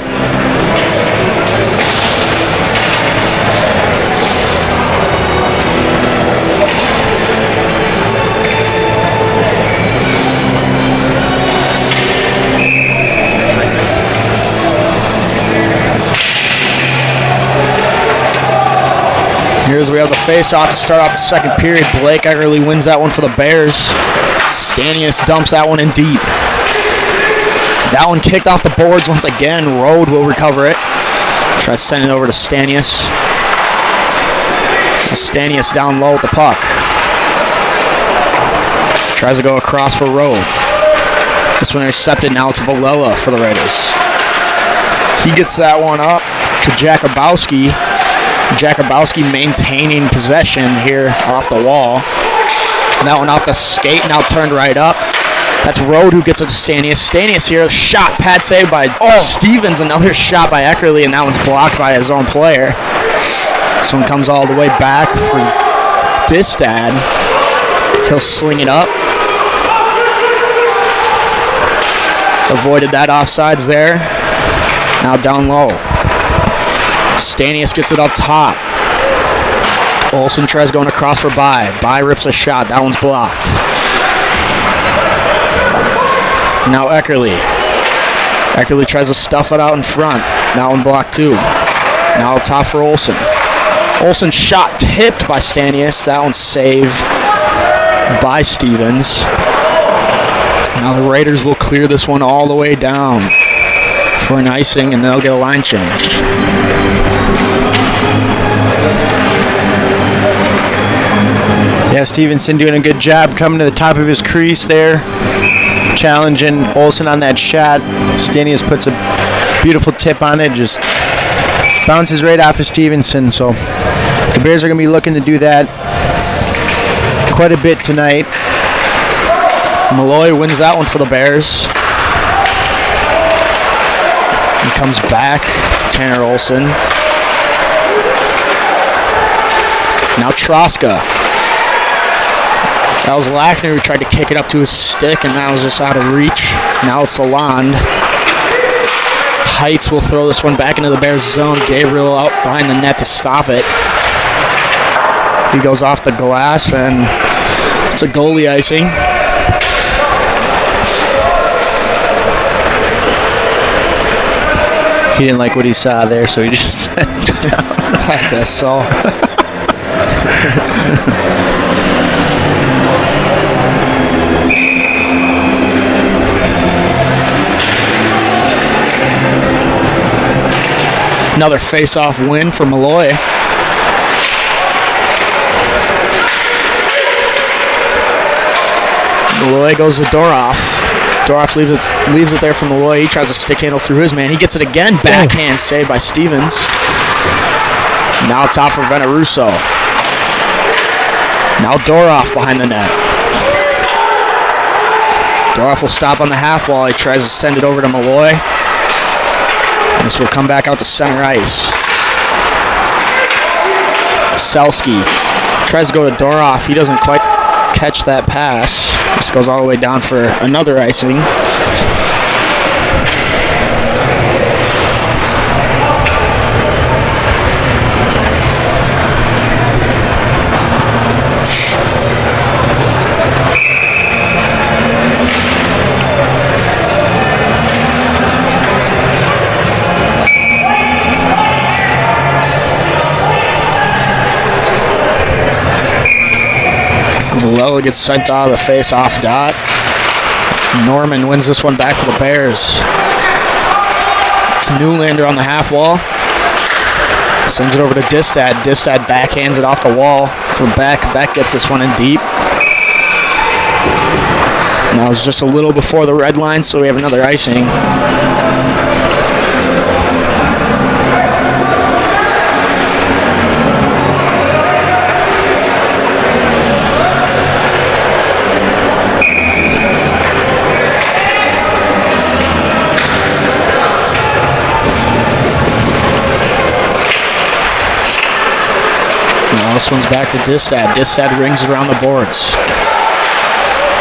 Here's we have the face-off to start off the second period. Blake Eckerly wins that one for the Bears. Stanius dumps that one in deep. That one kicked off the boards once again. Rode will recover it. Try to send it over to Stanius. Stanius down low with the puck. Tries to go across for Rode. This one intercepted. Now it's Villela for the Raiders. He gets that one up to Jakubowski. Jakubowski maintaining possession here off the wall. And that one off the skate, now turned right up. That's Rode who gets it to Stanius. Stanius here, shot, pad save by Stevens. Another shot by Eckerly, and that one's blocked by his own player. This one comes all the way back for Distad. He'll swing it up. Avoided that offsides there. Now down low. Stanius gets it up top. Olsen tries going across for Bai. Bai rips a shot. That one's blocked. Now Eckerly. Eckerly tries to stuff it out in front. That one blocked too. Now up top for Olsen. Olsen shot tipped by Stanius. That one's saved by Stevens. Now the Raiders will clear this one all the way down for an icing, and they'll get a line change. Yeah, Stevenson doing a good job coming to the top of his crease there, challenging Olsen on that shot. Stanius puts a beautiful tip on it, just bounces right off of Stevenson. So the Bears are going to be looking to do that quite a bit tonight. Malloy wins that one for the Bears. He comes back to Tanner Olsen. Now Troska. That was Lackner who tried to kick it up to his stick, and that was just out of reach. Now it's Lalonde. Heights will throw this one back into the Bears' zone. Gabriel out behind the net to stop it. He goes off the glass, and it's a goalie icing. He didn't like what he saw there, so he just sent it down. I guess so. Another face-off win for Malloy. Malloy goes to Doroff. Doroff leaves it there for Malloy. He tries to stick handle through his man. He gets it again. Backhand save by Stevens. Now up top for Veneruso. Now Doroff behind the net. Doroff will stop on the half wall. He tries to send it over to Malloy. This will come back out to center ice. Selski tries to go to Doroff. He doesn't quite catch that pass. This goes all the way down for another icing. Villela gets sent out of the face-off dot. Norman wins this one back for the Bears. It's Newlander on the half wall. Sends it over to Distad. Distad backhands it off the wall for Beck. Beck gets this one in deep. Now it's just a little before the red line, so we have another icing. Now this one's back to Distad. Distad rings it around the boards.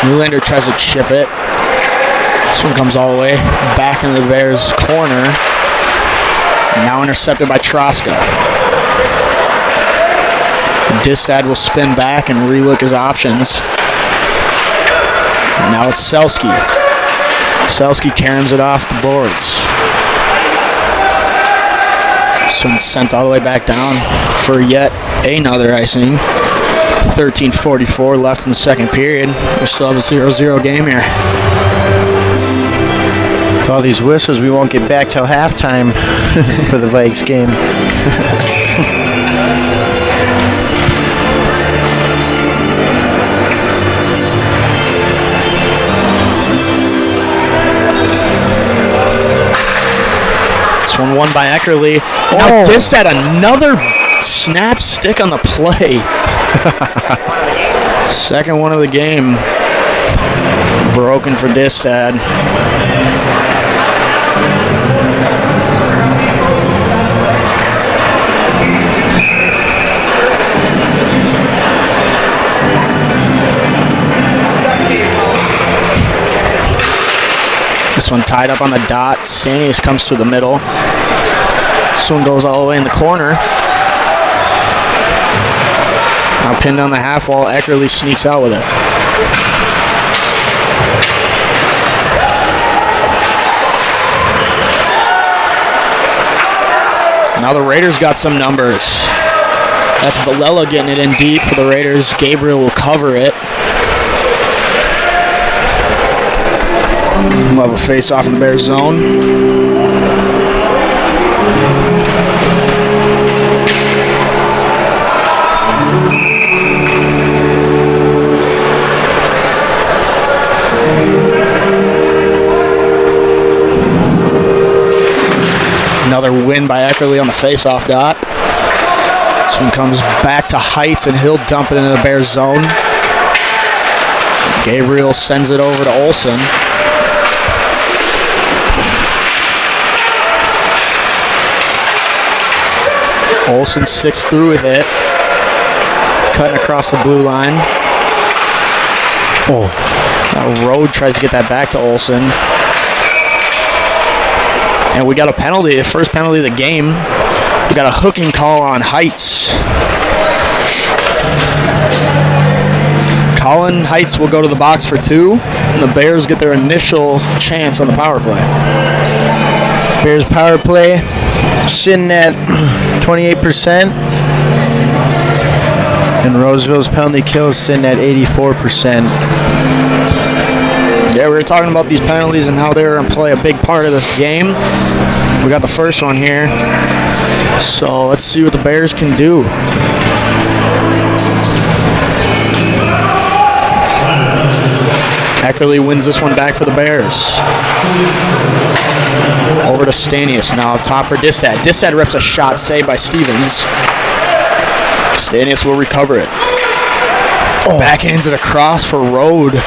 Newlander tries to chip it. This one comes all the way back into the Bears' corner. Now intercepted by Troska. Distad will spin back and relook his options. Now it's Selski. Selski caroms it off the boards. This one's sent all the way back down for yet another icing. 13:44 left in the second period. We still have a 0-0 game here. With all these whistles, we won't get back till halftime for the Vikes game. This one won by Eckerly. Now Distad another snap stick on the play. Second one of the game. Broken for Distad. This one tied up on the dot. Stanius comes to the middle. This one goes all the way in the corner. Now pinned on the half wall. Eckerly sneaks out with it. Now the Raiders got some numbers. That's Villela getting it in deep for the Raiders. Gabriel will cover it. We'll have a face-off in the Bears zone. Another win by Eckerly on the face-off dot. This one comes back to Heights, and he'll dump it into the Bears zone. Gabriel sends it over to Olsen. Olsen sticks through with it. Cutting across the blue line. Now Rode tries to get that back to Olsen. And we got a penalty, the first penalty of the game. We got a hooking call on Heights. Colin Heights will go to the box for 2, and the Bears get their initial chance on the power play. Bears power play sitting at 28%. And Roseville's penalty kill is sitting at 84%. Yeah, we were talking about these penalties and how they're going to play a big part of this game. We got the first one here. So let's see what the Bears can do. Eckerly wins this one back for the Bears. Over to Stanius now up top for Distad. Distad rips a shot saved by Stevens. Stanius will recover it. Backhands it across for Rode.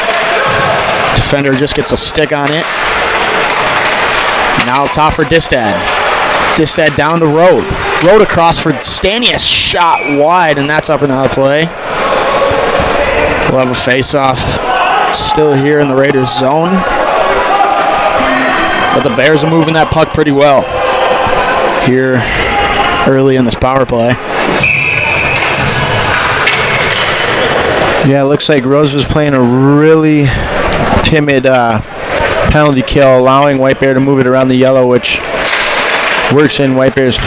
Defender just gets a stick on it. Now up top for Distad. Distad down to Rode. Rode across for Stanius. Shot wide, and that's up and out of play. We'll have a face-off still here in the Raiders zone. But the Bears are moving that puck pretty well here early in this power play. Yeah, it looks like Rose was playing a really timid penalty kill, allowing White Bear to move it around the yellow, which works in White Bear's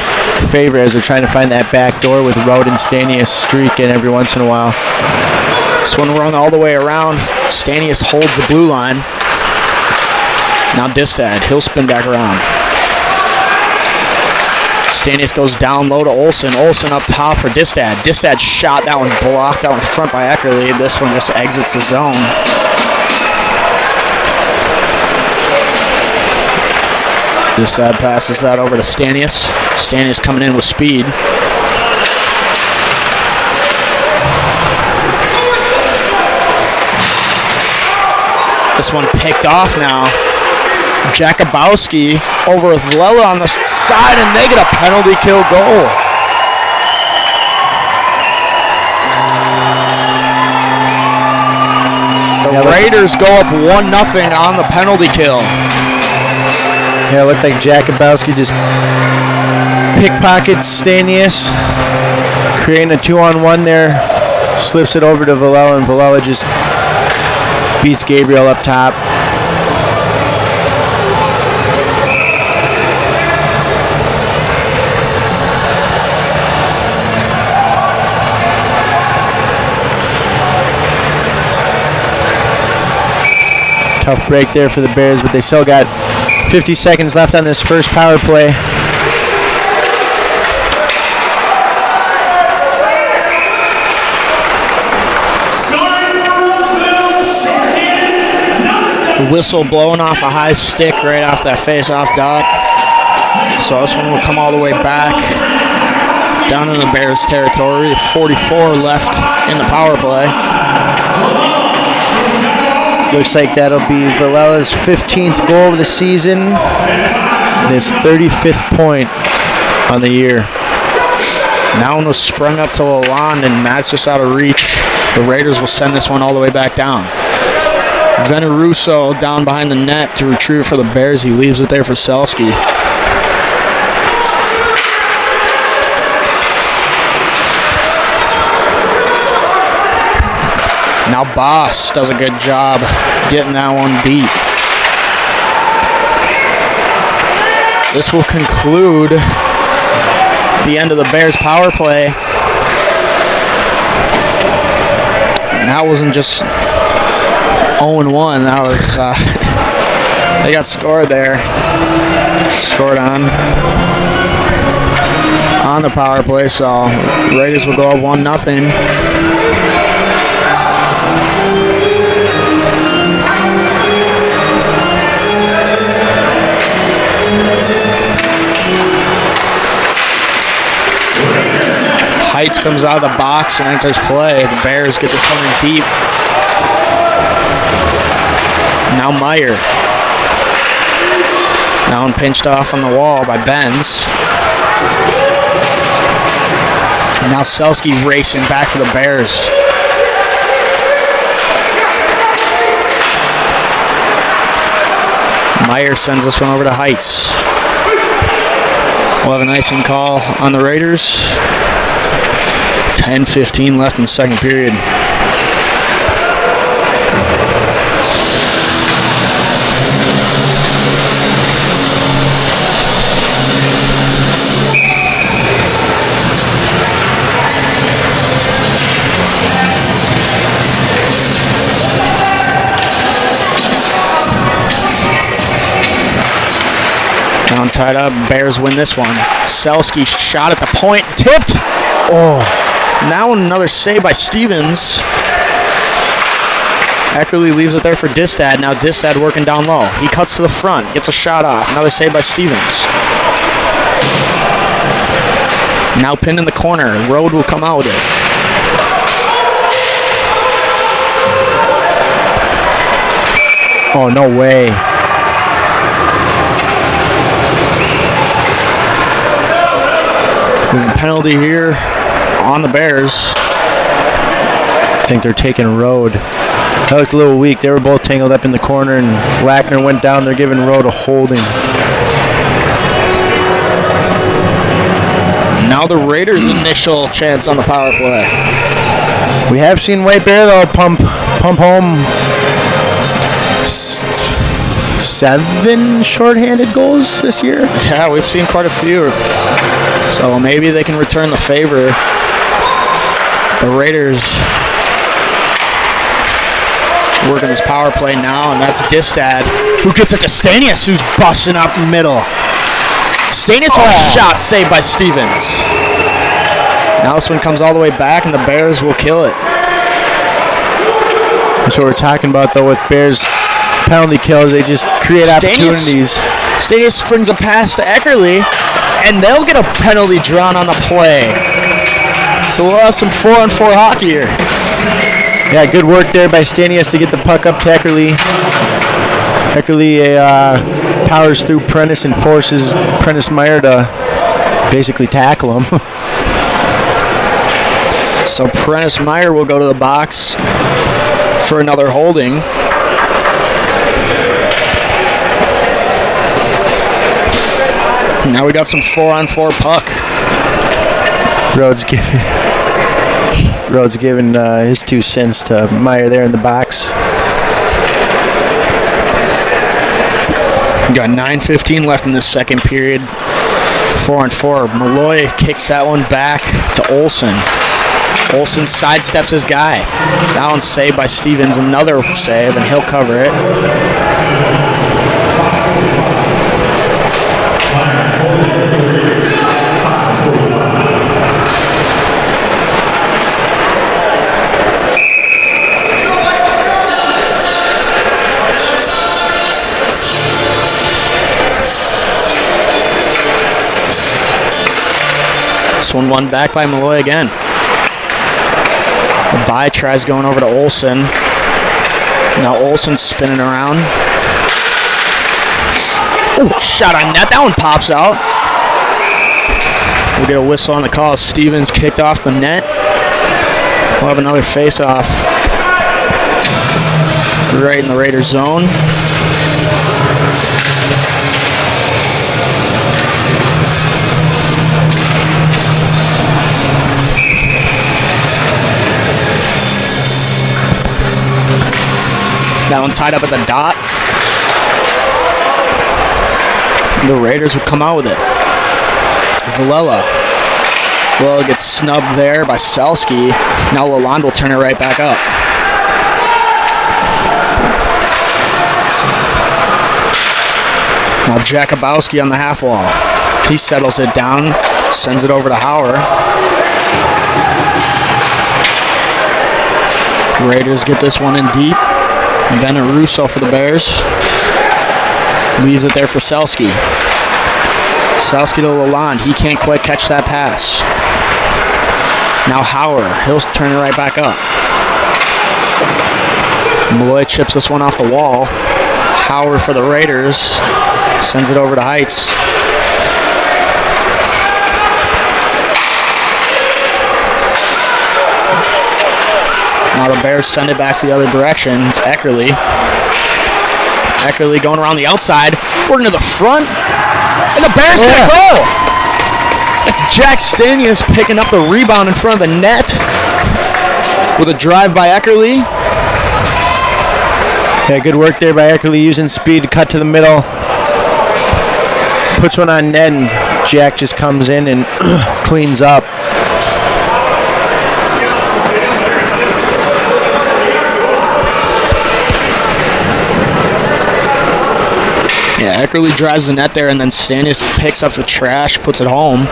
favor as they're trying to find that back door with Rode and Stanius streaking every once in a while. This one run all the way around. Stanius holds the blue line. Now Distad, he'll spin back around. Stanius goes down low to Olsen. Olsen up top for Distad. Distad shot, that one blocked out in front by Eckerly. This one just exits the zone. Distad passes that over to Stanius. Stanius coming in with speed. This one picked off now. Jakubowski over with Lela on the side, and they get a penalty kill goal. The Raiders go up 1-0 on the penalty kill. Yeah, it looked like Jakubowski just pickpockets Stanius, creating a 2-on-1 there. Slips it over to Villela, and Villela just beats Gabriel up top. Tough break there for the Bears, but they still got 50 seconds left on this first power play. The whistle blowing off a high stick right off that face-off dot. So this one will come all the way back down in the Bears territory. 44 left in the power play. Looks like that'll be Villela's 15th goal of the season, and his 35th point on the year. Now one was sprung up to Lalonde, and that's just out of reach. The Raiders will send this one all the way back down. Veneruso down behind the net to retrieve for the Bears. He leaves it there for Selski. Now Boss does a good job getting that one deep. This will conclude the end of the Bears power play. And that wasn't just 0-1. That was they got scored there. Scored on the power play, so Raiders will go up 1-0. Heights comes out of the box and enters play. The Bears get this one in deep. Now Meyer. Now one pinched off on the wall by Benz. Now Selski racing back for the Bears. Meyer sends this one over to Heights. We'll have an icing call on the Raiders. 10:15 left in the second period. Down tied up, Bears win this one. Selski shot at the point, tipped. Oh. Now another save by Stevens. Eckerly leaves it there for Distad. Now Distad working down low. He cuts to the front, gets a shot off. Another save by Stevens. Now pinned in the corner. Road will come out with it. Oh, no way. There's a penalty here on the Bears. I think they're taking Road. That looked a little weak. They were both tangled up in the corner, and Lackner went down. They're giving Road a holding. Now the Raiders' initial chance on the power play. We have seen White Bear, though, pump home 7 shorthanded goals this year. Yeah, we've seen quite a few. So maybe they can return the favor. The Raiders working this power play now, and that's Distad, who gets it to Stanius, who's busting up middle. Stanius with a shot saved by Stevens. Now this one comes all the way back, and the Bears will kill it. That's what we're talking about, though, with Bears penalty kills. They just create opportunities. Stanius springs a pass to Eckerly, and they'll get a penalty drawn on the play. So we'll have some 4-on-4 hockey here. Yeah, good work there by Stanius to get the puck up to Eckerly. Eckerly powers through Prentice and forces Prentice Meyer to basically tackle him. So Prentice Meyer will go to the box for another holding. Now we got some 4-on-4 puck. Rhodes giving his 2 cents to Meyer there in the box. We got 9:15 left in the second period. 4-on-4. Malloy kicks that one back to Olsen. Olsen sidesteps his guy. That one's saved by Stevens. Another save, and he'll cover it. This one won back by Malloy again. By tries going over to Olsen. Now Olsen's spinning around. Ooh, shot on net. That one pops out. We'll get a whistle on the call. Stevens kicked off the net. We'll have another face-off right in the Raiders zone. That one tied up at the dot. The Raiders would come out with it. Villela gets snubbed there by Selski. Now Lalonde will turn it right back up. Now Jakubowski on the half wall. He settles it down, sends it over to Hauer. Raiders get this one in deep. Bennett Russo for the Bears. Leaves it there for Selski. Selski to Lalonde. He can't quite catch that pass. Now Hauer. He'll turn it right back up. Malloy chips this one off the wall. Hauer for the Raiders. Sends it over to Heights. Now the Bears send it back the other direction. It's Eckerly. Eckerly going around the outside. Working to the front. And the Bears get a goal. It's Jack Stanius picking up the rebound in front of the net. With a drive by Eckerly. Yeah, good work there by Eckerly using speed to cut to the middle. Puts one on net and Jack just comes in and cleans up. Yeah, Eckerly drives the net there, and then Stanius picks up the trash, puts it home.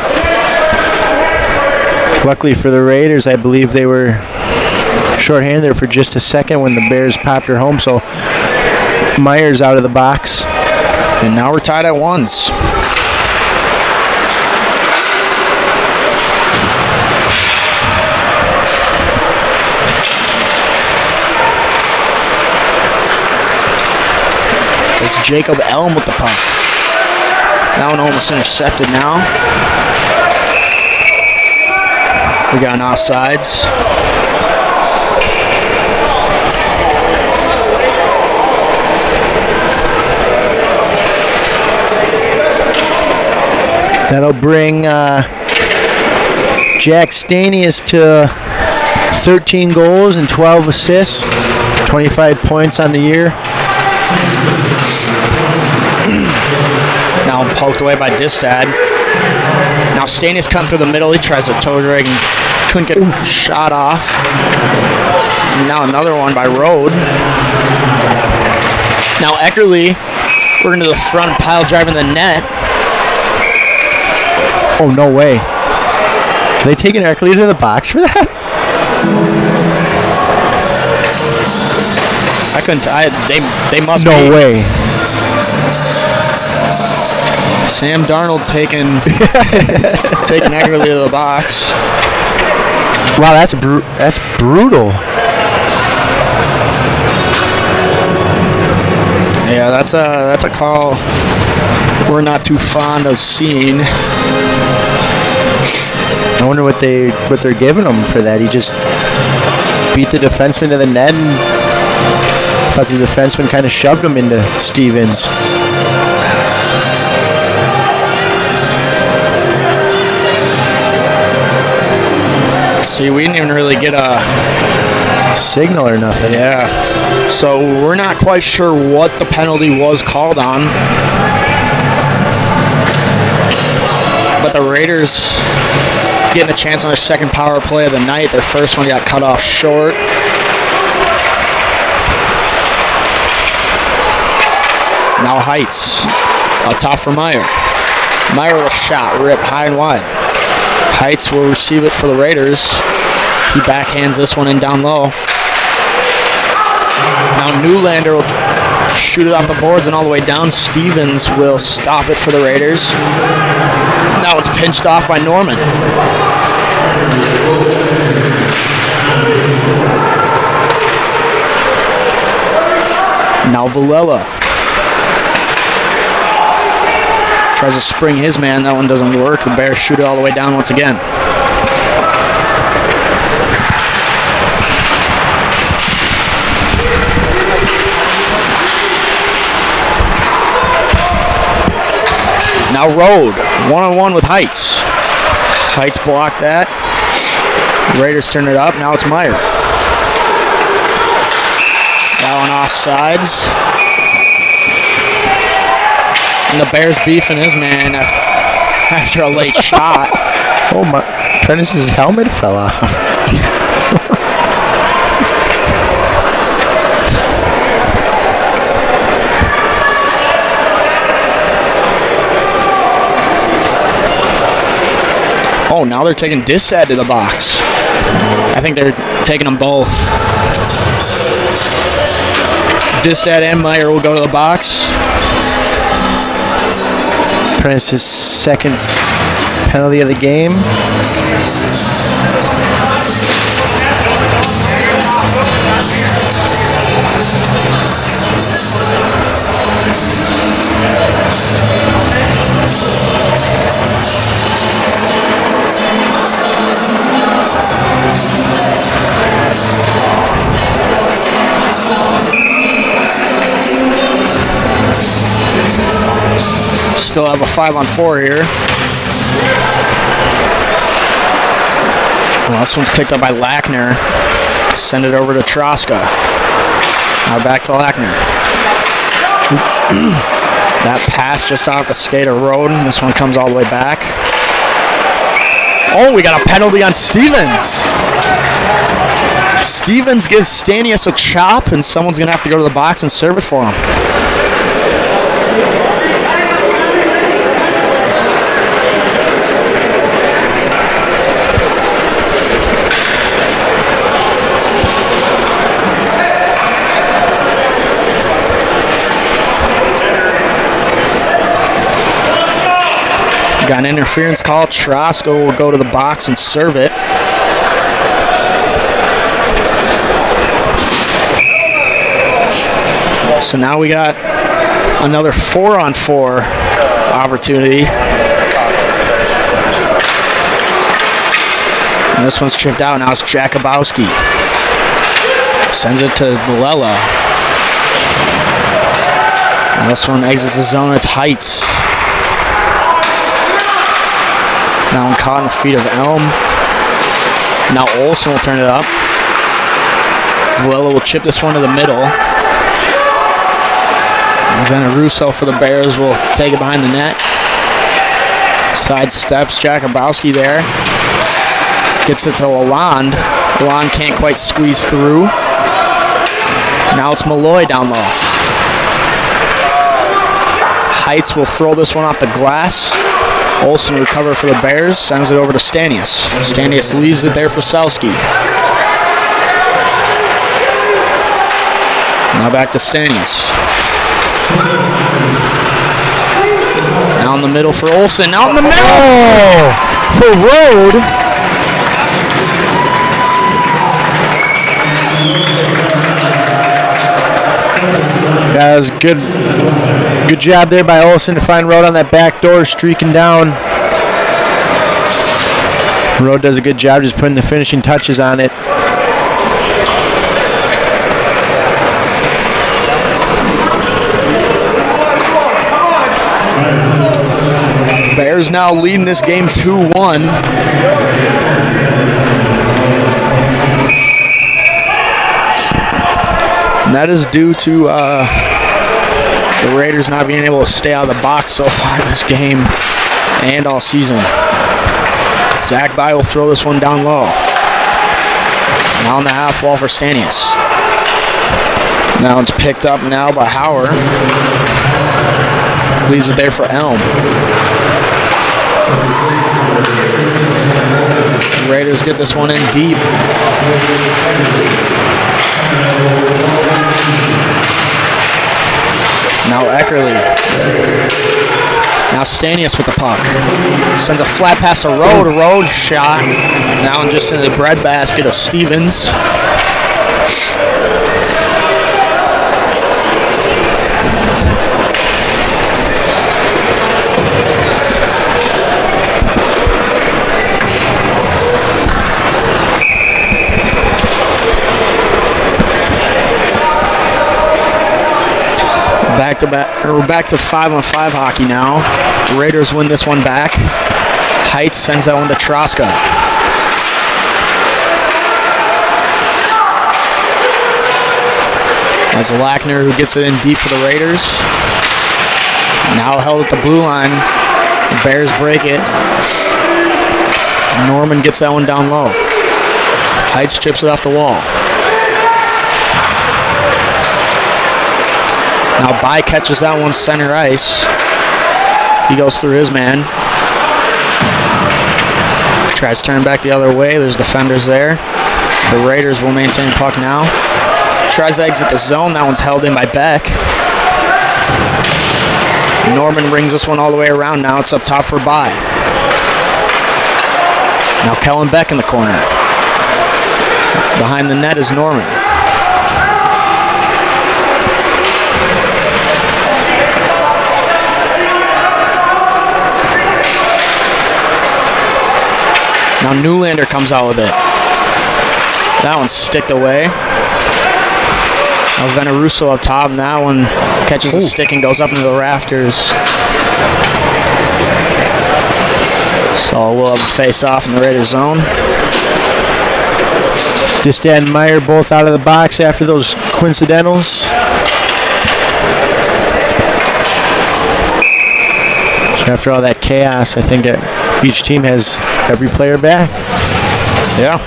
Luckily for the Raiders, I believe they were shorthanded there for just a second when the Bears popped her home, so Meyer's out of the box. And now we're tied at 1s. It's Jacob Elm with the puck. That one almost intercepted now. We got an offsides. That'll bring Jack Stanius to 13 goals and 12 assists, 25 points on the year. Now poked away by Distad. Now Stanius cutting through the middle. He tries to toe drag and couldn't get shot off. Now another one by Rode. Now Eckerly working to the front, pile driving the net. Oh, no way. Are they taking Eckerly to the box for that? I couldn't. They must. No be. way. Sam Darnold taking Eckerly to the box. Wow, that's brutal. Yeah, that's a call we're not too fond of seeing. I wonder what they're giving him for that. He just beat the defenseman to the net, and I thought the defenseman kind of shoved him into Stevens. See, we didn't even really get a signal or nothing. Yeah. So we're not quite sure what the penalty was called on. But the Raiders getting a chance on their second power play of the night. Their first one got cut off short. Now Heights. Up top for Meyer. Meyer with a shot. Rip high and wide. Heights will receive it for the Raiders. He backhands this one in down low. Now Newlander will shoot it off the boards and all the way down. Stevens will stop it for the Raiders. Now it's pinched off by Norman. Now Villela tries to spring his man. That one doesn't work. The Bears shoot it all the way down once again. Now Rode, one-on-one with Heights. Heights blocked that. Raiders turn it up. Now it's Meyer. That one offsides. And the Bears beefing his man after a late shot. Oh my! Prentice's helmet fell off. Oh, now they're taking Dissad to the box. I think they're taking them both. Dissad and Meyer will go to the box. Prentice's second penalty of the game. Still have a 5-on-4 here. Well, this one's picked up by Lackner. Send it over to Troska. Now back to Lackner. That pass just off the skate of Roden. This one comes all the way back. Oh, we got a penalty on Stevens. Stevens gives Stanius a chop, and someone's going to have to go to the box and serve it for him. Got an interference call. Troska will go to the box and serve it. So now we got another 4-on-4 opportunity. And this one's tripped out. Now it's Jakubowski. Sends it to Villela. And this one exits the zone. It's Heights. Now one caught in the feet of Elm. Now Olsen will turn it up. Villela will chip this one to the middle. And then Russo for the Bears will take it behind the net. Sidesteps Jakubowski there. Gets it to Lalonde. Lalonde can't quite squeeze through. Now it's Malloy down low. Heights will throw this one off the glass. Olsen recover for the Bears, sends it over to Stanius. Stanius leaves it there for Selski. Now back to Stanius. Now in the middle for Olsen. Out in the middle for Rode. That was good job there by Olsen to find Rode on that back door, streaking down. Rode does a good job just putting the finishing touches on it. Bears now leading this game 2-1. And that is due to the Raiders not being able to stay out of the box so far in this game and all season. Zach By will throw this one down low. Now on the half wall for Stanius. Now it's picked up now by Hauer. Leaves it there for Elm. Raiders get this one in deep. Now Eckerly. Now Stanius with the puck. Sends a flat pass to Rode. A Rode shot. Now just in the breadbasket of Stevens. We're back to 5-on-5 hockey now. The Raiders win this one back. Heights sends that one to Troska. That's Lackner who gets it in deep for the Raiders. Now held at the blue line. The Bears break it. Norman gets that one down low. Heights chips it off the wall. Now By catches that one center ice. He goes through his man. Tries to turn back the other way. There's defenders there. The Raiders will maintain puck now. Tries to exit the zone. That one's held in by Beck. Norman brings this one all the way around. Now it's up top for By. Now Kellen Beck in the corner. Behind the net is Norman. Now Newlander comes out with it. That one's sticked away. Now Veneruso up top, and that one catches the stick and goes up into the rafters. So we'll have a face-off in the Raiders zone. Distan and Meyer both out of the box after those coincidentals. So after all that chaos, I think each team has every player back. Yeah.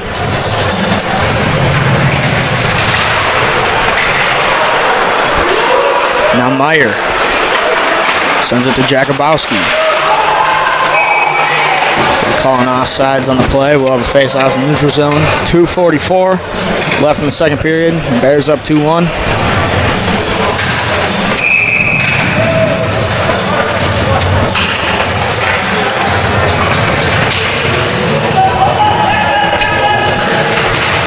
Now Meyer sends it to Jakubowski. Calling offsides on the play. We'll have a face-off in the neutral zone. 2:44 left in the second period. Bears up 2-1.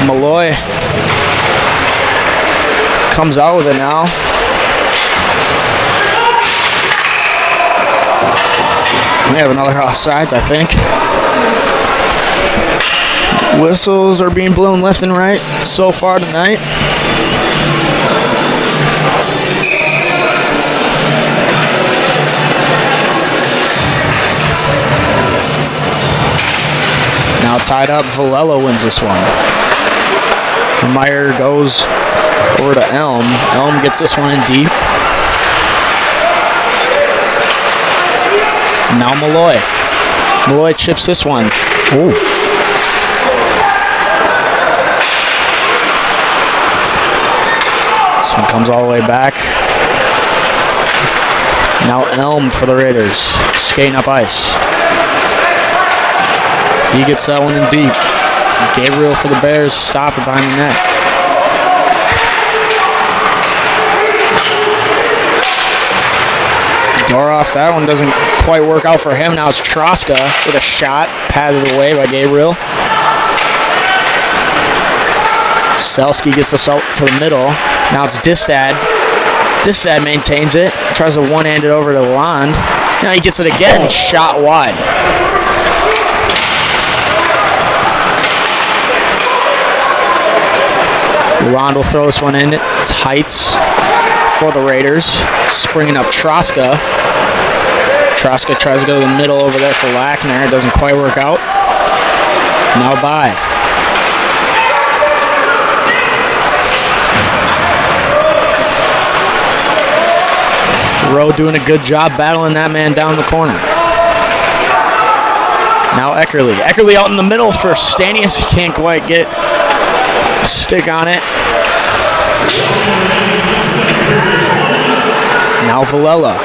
Malloy comes out with it now. We have another offsides, I think. Whistles are being blown left and right so far tonight. Now tied up, Valello wins this one. Meyer goes over to Elm. Elm gets this one in deep. Now Malloy. Malloy chips this one. Ooh. This one comes all the way back. Now Elm for the Raiders, skating up ice. He gets that one in deep. Gabriel for the Bears, stop it behind the net. Doroff, that one doesn't quite work out for him. Now it's Troska with a shot, patted away by Gabriel. Selski gets us out to the middle. Now it's Distad. Distad maintains it, tries to one-hand it over to Lond. Now he gets it again, shot wide. Lond will throw this one in. It's Heights for the Raiders. Springing up Troska. Troska tries to go to the middle over there for Lackner. It doesn't quite work out. Now by. Rowe doing a good job battling that man down the corner. Now Eckerly. Eckerly out in the middle for Stanius. He can't quite get a stick on it. Now Villela.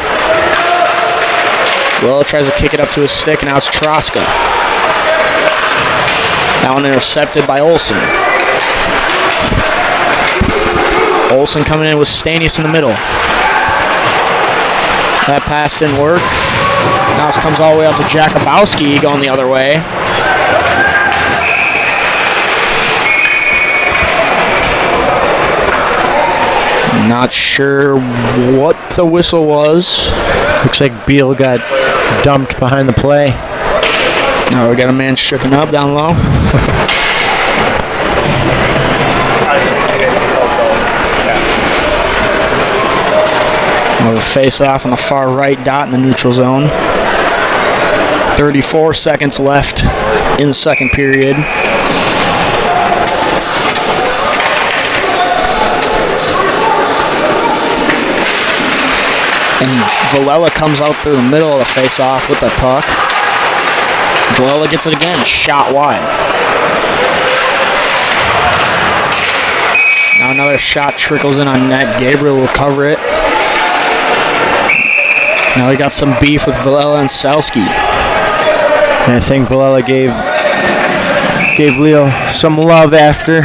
Villela tries to kick it up to his stick. Now it's Troska. That one intercepted by Olsen. Olsen coming in with Stanius in the middle. That pass didn't work. Now it comes all the way up to Jakubowski going the other way. Not sure what the whistle was. Looks like Beal got dumped behind the play. Oh, we got a man shooken up down low. Another face-off on the far right dot in the neutral zone. 34 seconds left in the second period. And Villela comes out through the middle of the face-off with the puck. Villela gets it again, shot wide. Now another shot trickles in on net. Gabriel will cover it. Now we got some beef with Villela and Selski. And I think Villela gave Leo some love after.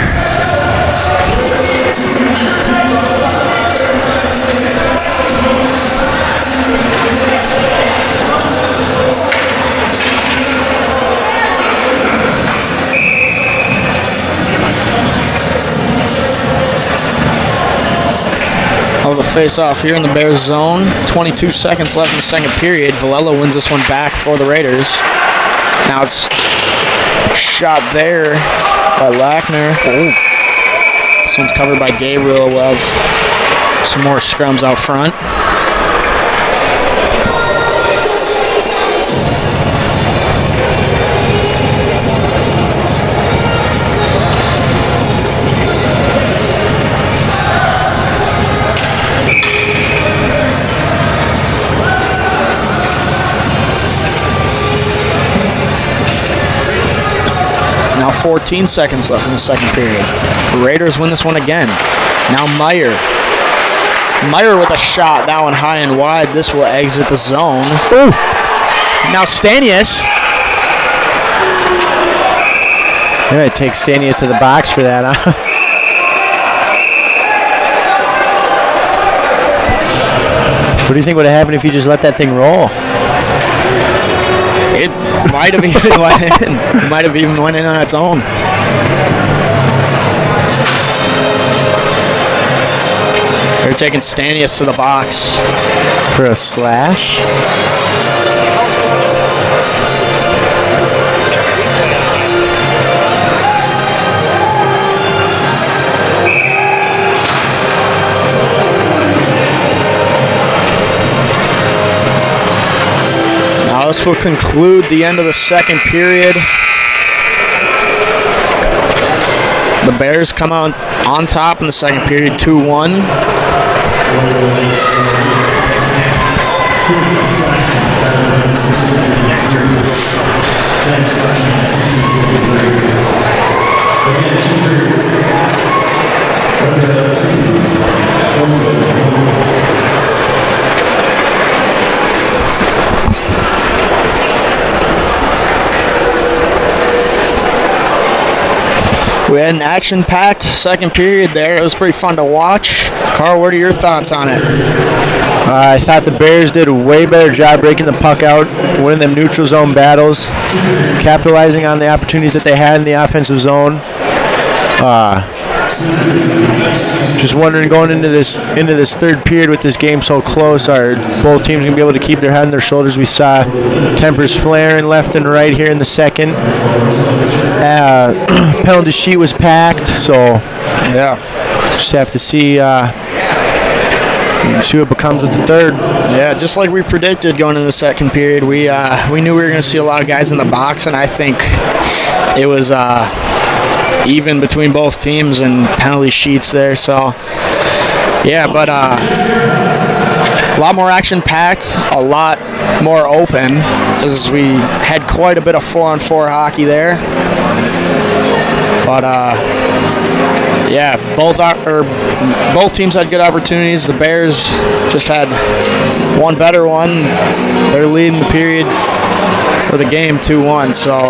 Of the face-off here in the Bears zone. 22 seconds left in the second period. Villela wins this one back for the Raiders. Now it's shot there by Lackner. Oh. This one's covered by Gabriel. We'll have some more scrums out front. Now 14 seconds left in the second period. The Raiders win this one again. Now Meyer. Meyer with a shot. That one high and wide. This will exit the zone. Ooh. Now Stanius. They're going to take Stanius to the box for that, huh? What do you think would have happened if you just let that thing roll? It might have even went in. Might have even went in on its own. They're taking Stanius to the box. For a slash? Now this will conclude the end of the second period. The Bears come out on top in the second period, 2-1. We had an action-packed second period there. It was pretty fun to watch. Carl, what are your thoughts on it? I thought the Bears did a way better job breaking the puck out, winning them neutral zone battles, capitalizing on the opportunities that they had in the offensive zone. Just wondering, going into this third period with this game so close, are both teams going to be able to keep their head on their shoulders? We saw tempers flaring left and right here in the second. Penalty sheet was packed, so Yeah. just have to see what becomes with the third. Yeah, just like we predicted going into the second period, we knew we were going to see a lot of guys in the box, and I think it was even between both teams and penalty sheets there. So, yeah, but a lot more action-packed, a lot more open, as we had quite a bit of 4-on-4 hockey there. But yeah, both teams had good opportunities. The Bears just had one better one. They're leading the period for the game 2-1. So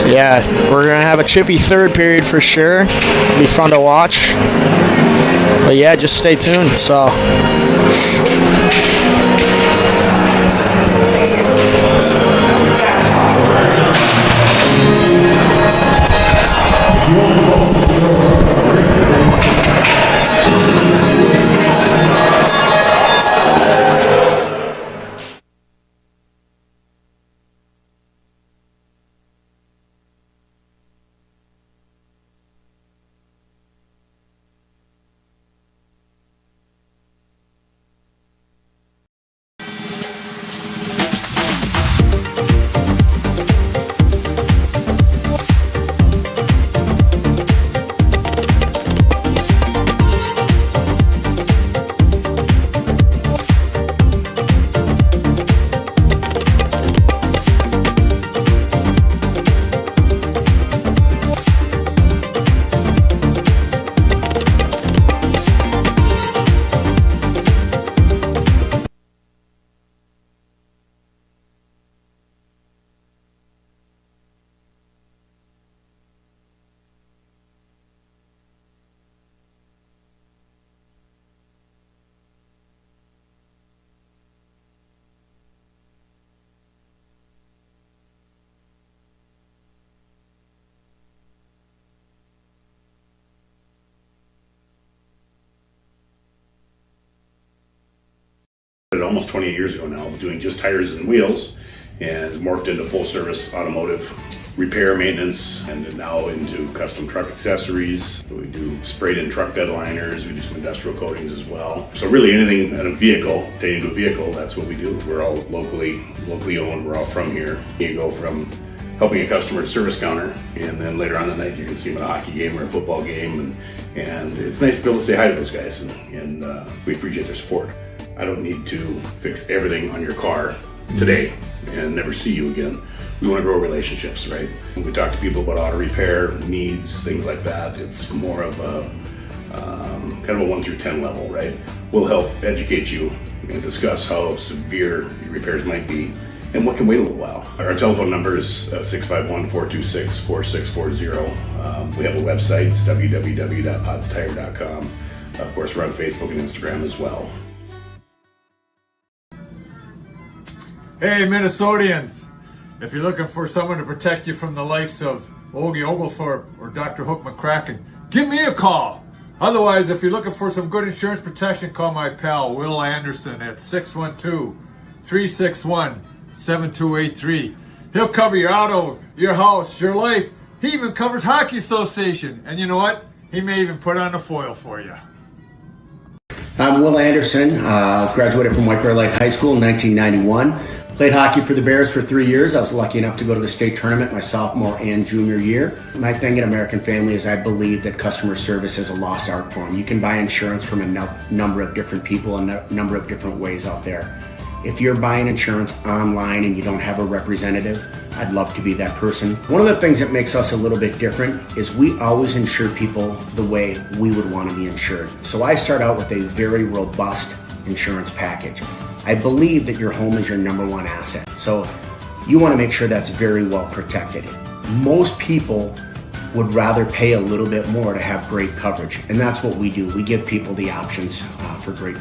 yeah, we're gonna have a chippy third period for sure. It'll be fun to watch. But yeah, just stay tuned. So. Almost 28 years ago now, I was doing just tires and wheels, and morphed into full service automotive repair, maintenance, and then now into custom truck accessories. We do sprayed in truck bed liners, we do some industrial coatings as well. So really anything in a vehicle, pertaining to a vehicle, that's what we do. We're all locally owned, we're all from here. You go from helping a customer at service counter, and then later on in the night you can see them at a hockey game or a football game, and it's nice to be able to say hi to those guys, and we appreciate their support. I don't need to fix everything on your car today and never see you again. We want to grow relationships, right? When we talk to people about auto repair needs, things like that, it's more of a kind of a 1 through 10 level, right? We'll help educate you and discuss how severe your repairs might be and what can wait a little while. Our telephone number is 651-426-4640. We have a website, it's www.podstire.com. Of course, we're on Facebook and Instagram as well. Hey, Minnesotians, if you're looking for someone to protect you from the likes of Ogie Oglethorpe or Dr. Hook McCracken, give me a call. Otherwise, if you're looking for some good insurance protection, call my pal Will Anderson at 612-361-7283. He'll cover your auto, your house, your life. He even covers Hockey Association. And you know what? He may even put on a foil for you. I'm Will Anderson, graduated from White Bear Lake High School in 1991. Played hockey for the Bears for 3 years. I was lucky enough to go to the state tournament my sophomore and junior year. My thing at American Family is I believe that customer service is a lost art form. You can buy insurance from a number of different people and a number of different ways out there. If you're buying insurance online and you don't have a representative, I'd love to be that person. One of the things that makes us a little bit different is we always insure people the way we would want to be insured. So I start out with a very robust insurance package. I believe that your home is your number one asset. So you want to make sure that's very well protected. most people would rather pay a little bit more to have great coverage. And that's what we do. We give people the options for great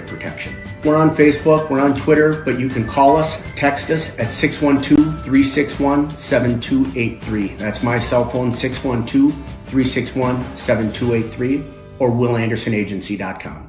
protection. We're on Facebook, we're on Twitter, but you can call us, text us at 612-361-7283. That's my cell phone, 612-361-7283, or willandersonagency.com.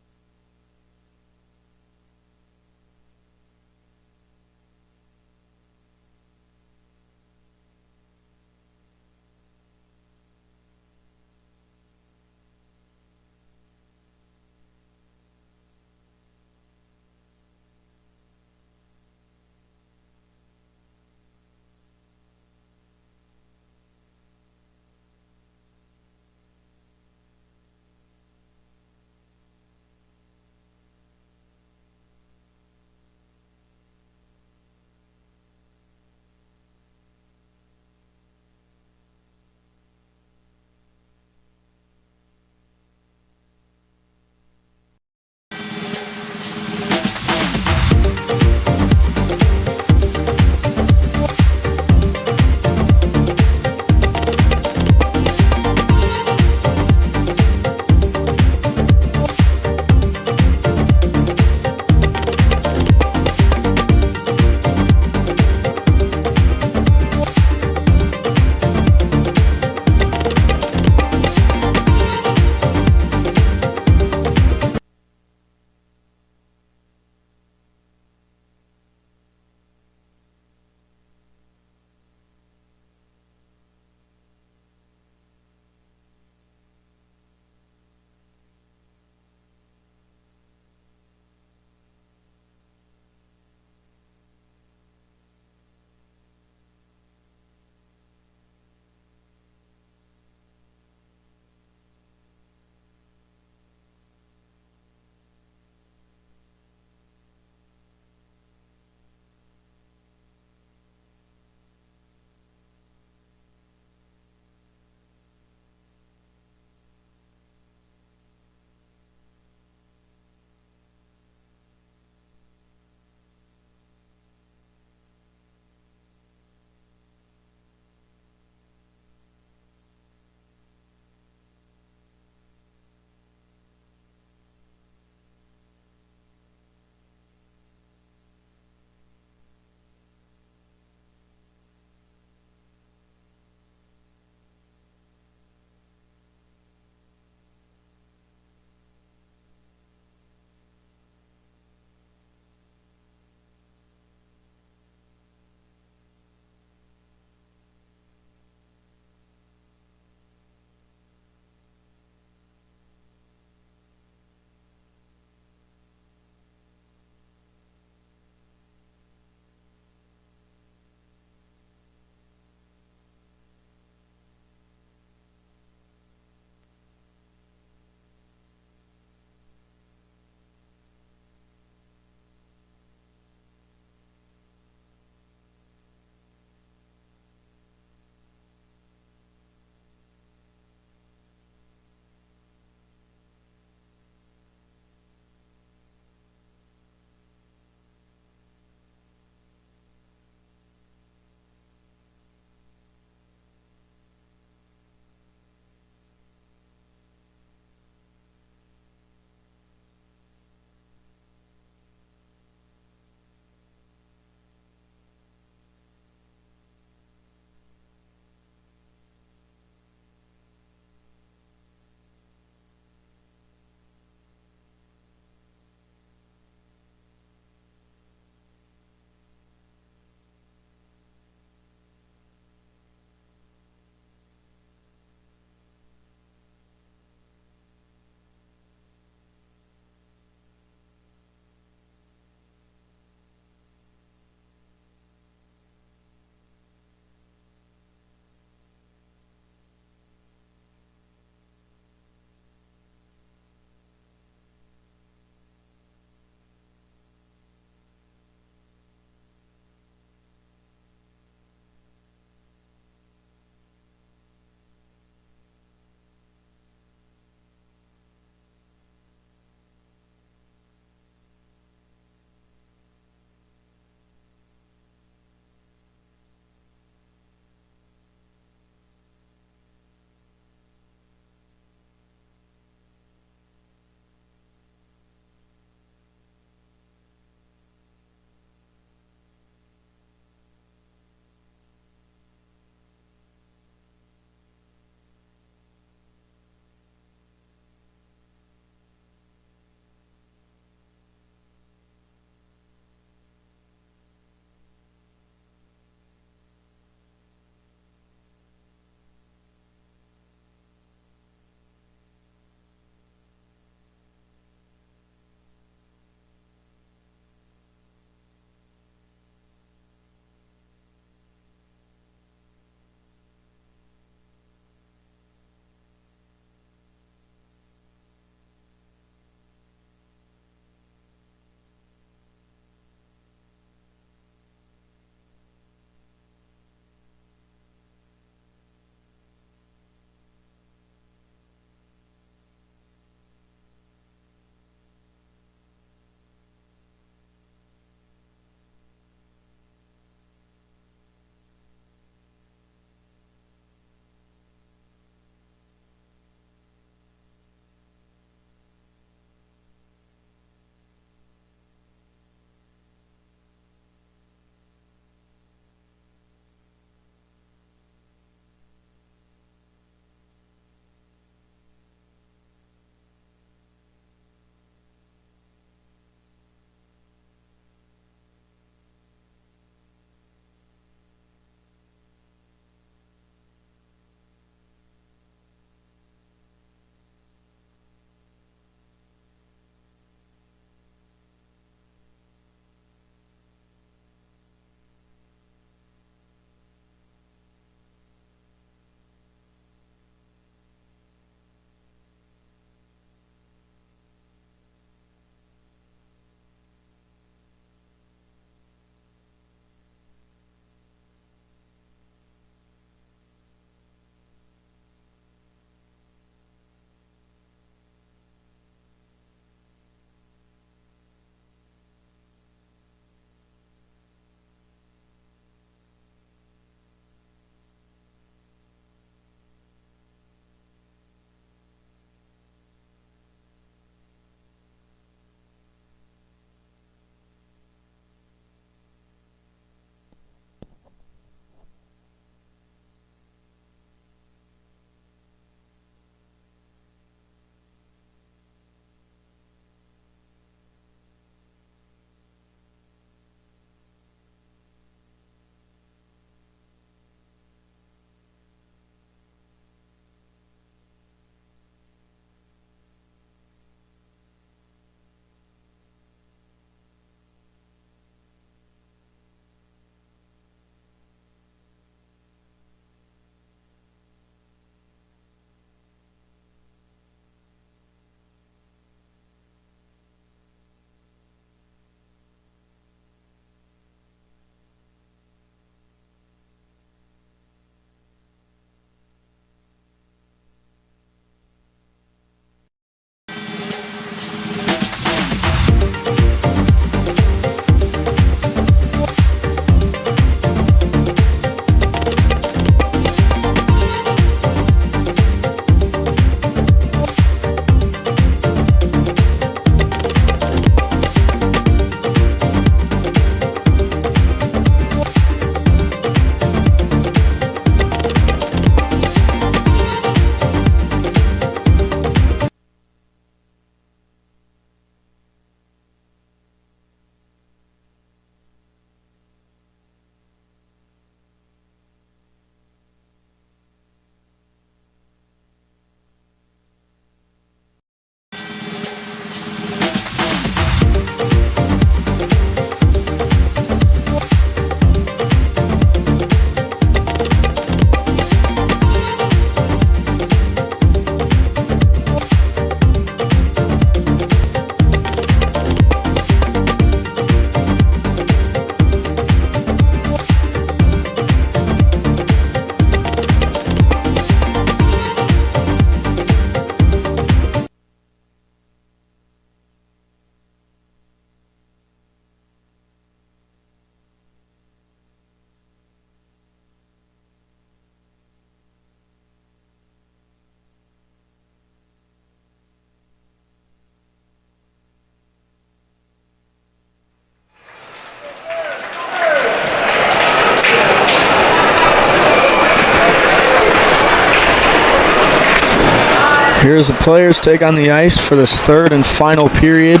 Here's the players take on the ice for this third and final period.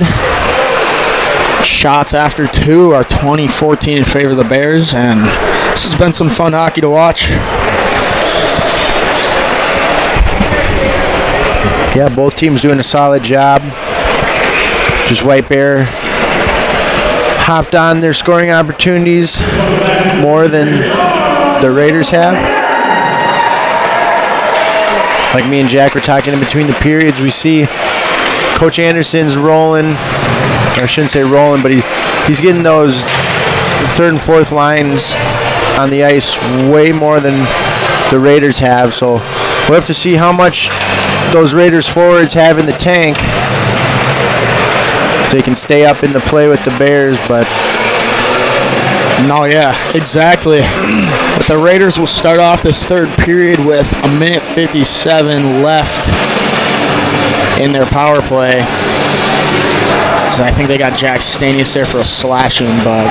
Shots after 2 are 20-14 in favor of the Bears, and this has been some fun hockey to watch. Yeah, both teams doing a solid job. Just White Bear hopped on their scoring opportunities more than the Raiders have. Like me and Jack were talking in between the periods, we see Coach Anderson's rolling, or I shouldn't say rolling, but he's getting those third and fourth lines on the ice way more than the Raiders have. So we'll have to see how much those Raiders forwards have in the tank. If they can stay up in the play with the Bears, but no, yeah, exactly. But the Raiders will start off this third period with 1:57 left in their power play. So I think they got Jack Stanius there for a slashing, but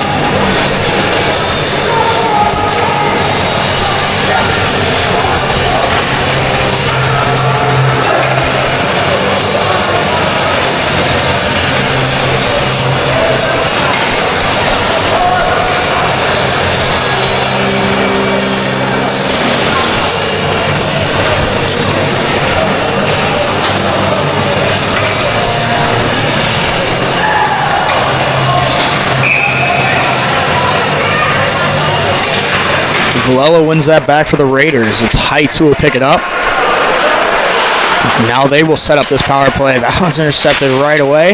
Villela wins that back for the Raiders. It's Heights who will pick it up. Now they will set up this power play. That one's intercepted right away.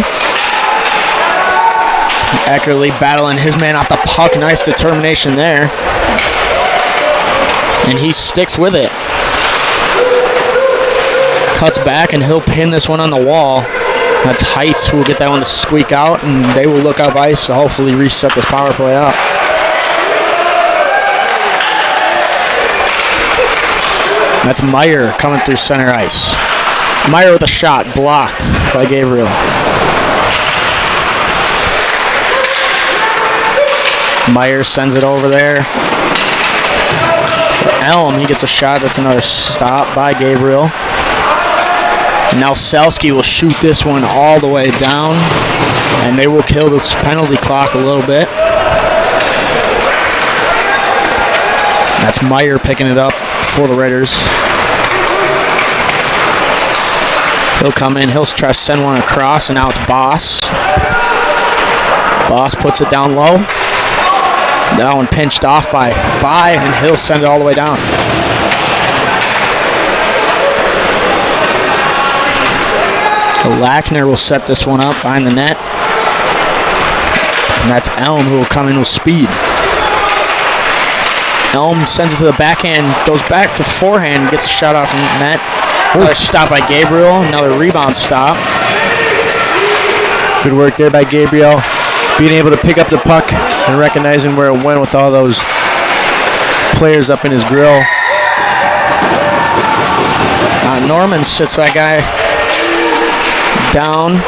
Eckerly battling his man off the puck. Nice determination there. And he sticks with it. Cuts back and he'll pin this one on the wall. That's Heights who will get that one to squeak out, and they will look up ice to hopefully reset this power play up. That's Meyer coming through center ice. Meyer with a shot, blocked by Gabriel. Meyer sends it over there. For Elm, he gets a shot. That's another stop by Gabriel. Now Selski will shoot this one all the way down, and they will kill this penalty clock a little bit. That's Meyer picking it up for the Raiders. He'll come in, he'll try to send one across, and now it's Boss. Boss puts it down low. That one pinched off by and he'll send it all the way down. Lackner will set this one up behind the net. And that's Elm who will come in with speed. Elm sends it to the backhand, goes back to forehand, gets a shot off the net. Another stop by Gabriel, another rebound stop. good work there by Gabriel. Being able to pick up the puck and recognizing where it went with all those players up in his grill. Norman sits that guy down.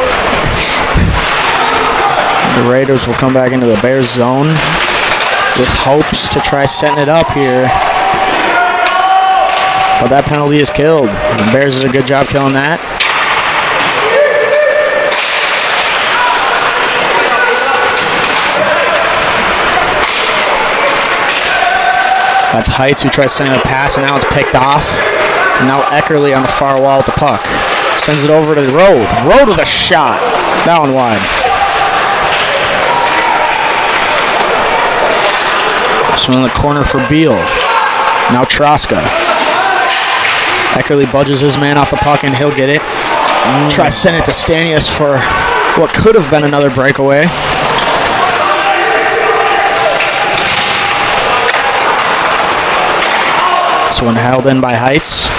The Raiders will come back into the Bears zone with hopes to try setting it up here. But that penalty is killed. The Bears did a good job killing that. That's Heights who tries sending a pass, and now it's picked off. And now Eckerly on the far wall with the puck. Sends it over to the Road. Road with a shot. That one wide. This one in the corner for Beal. Now Troska. Eckerly budges his man off the puck, and he'll get it. Try to send it to Stanius for what could have been another breakaway. This one held in by Heights.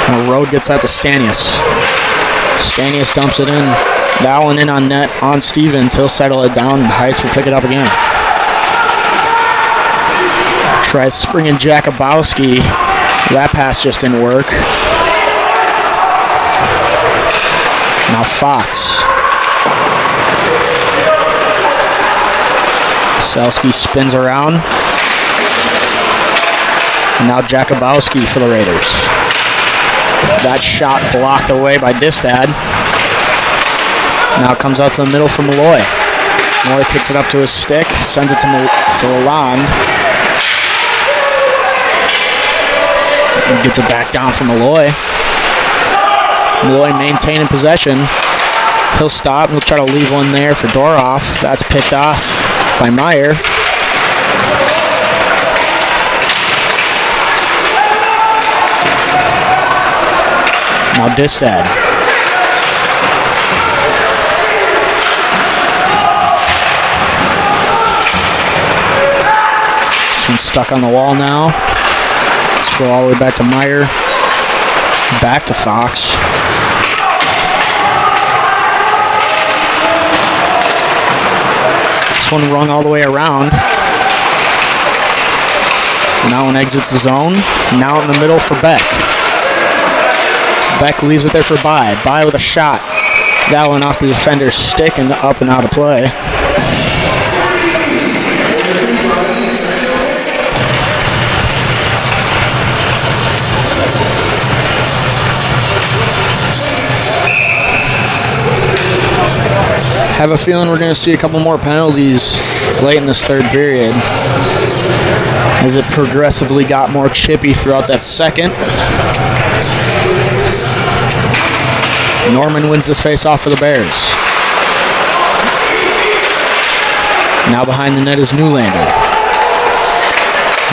And the Road gets out to Stanius. Stanius dumps it in. That one in on net on Stevens. He'll settle it down, and Heights will pick it up again. Tries springing Jakubowski. That pass just didn't work. Now Fox. Selski spins around. And now Jakubowski for the Raiders. That shot blocked away by Distad. Now it comes out to the middle for Malloy. Malloy kicks it up to his stick, sends it to Lalonde. Gets it back down for Malloy. Malloy maintaining possession. He'll stop and he'll try to leave one there for Doroff. That's picked off by Meyer. Now Distad. This one's stuck on the wall now. Let's go all the way back to Meyer. Back to Fox. This one rung all the way around. Now one exits the zone. Now in the middle for Beck. Beck leaves it there for Bai. Bai with a shot. That one off the defender's stick and up and out of play. Have a feeling we're going to see a couple more penalties late in this third period as it progressively got more chippy throughout that second. Norman wins this face-off for the Bears. Now behind the net is Newlander.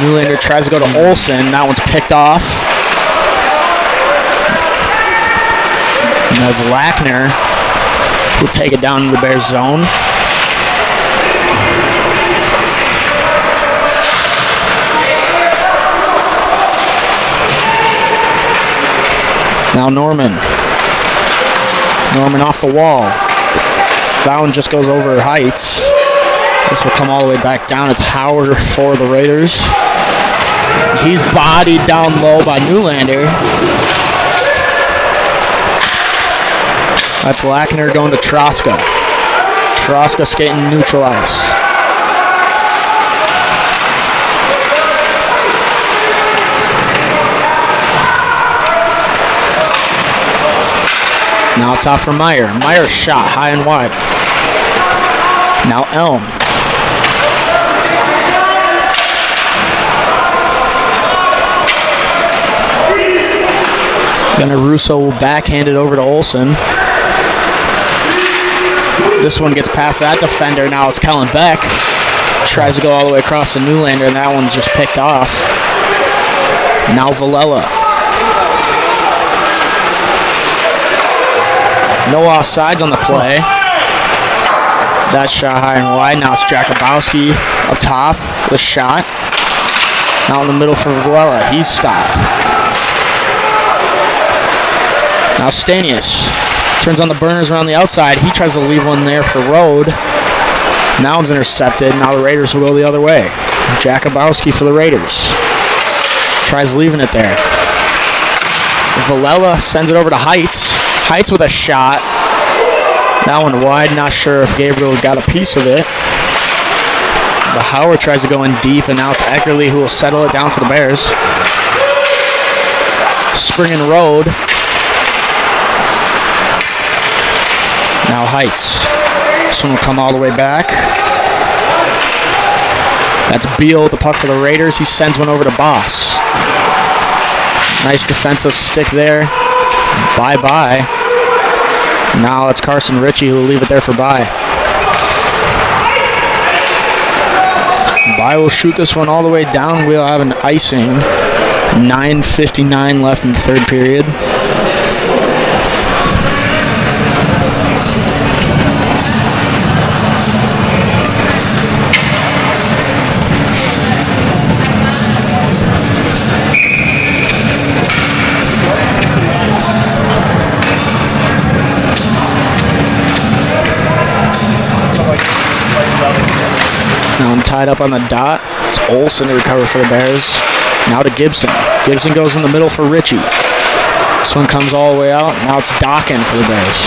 Newlander tries to go to Olsen. That one's picked off. And that's Lackner. We'll take it down to the Bears zone. Now Norman. Norman off the wall. That one just goes over Heights. This will come all the way back down. It's Howard for the Raiders. He's bodied down low by Newlander. That's Lackner going to Troska. Troska skating neutral ice. Now up top for Meyer. Meyer's shot high and wide. Now Elm. Gunnar Russo will backhand it over to Olsen. This one gets past that defender. Now it's Kellen Beck. Tries to go all the way across to Newlander, and that one's just picked off. Now Villela. No offsides on the play. That shot high and wide. Now it's Jakubowski up top with a shot. Now in the middle for Villela. He's stopped. Now Stanius turns on the burners around the outside. He tries to leave one there for Rode. Now one's intercepted. Now the Raiders will go the other way. Jakubowski for the Raiders. Tries leaving it there. Villela sends it over to Heights. Heights with a shot. That one wide. Not sure if Gabriel got a piece of it. But Howard tries to go in deep, and now it's Eckerly who will settle it down for the Bears. Spring and Road. Now Heights. This one will come all the way back. That's Beal with the puck for the Raiders. He sends one over to Boss. Nice defensive stick there. Bye-bye. Now it's Carson Ritchie who will leave it there for Bye. Bye will shoot this one all the way down. We'll have an icing. 9:59 left in the third period. Now I'm tied up on the dot. It's Olsen to recover for the Bears. Now to Gibson. Gibson goes in the middle for Ritchie. This one comes all the way out. Now it's Dokken for the Bears.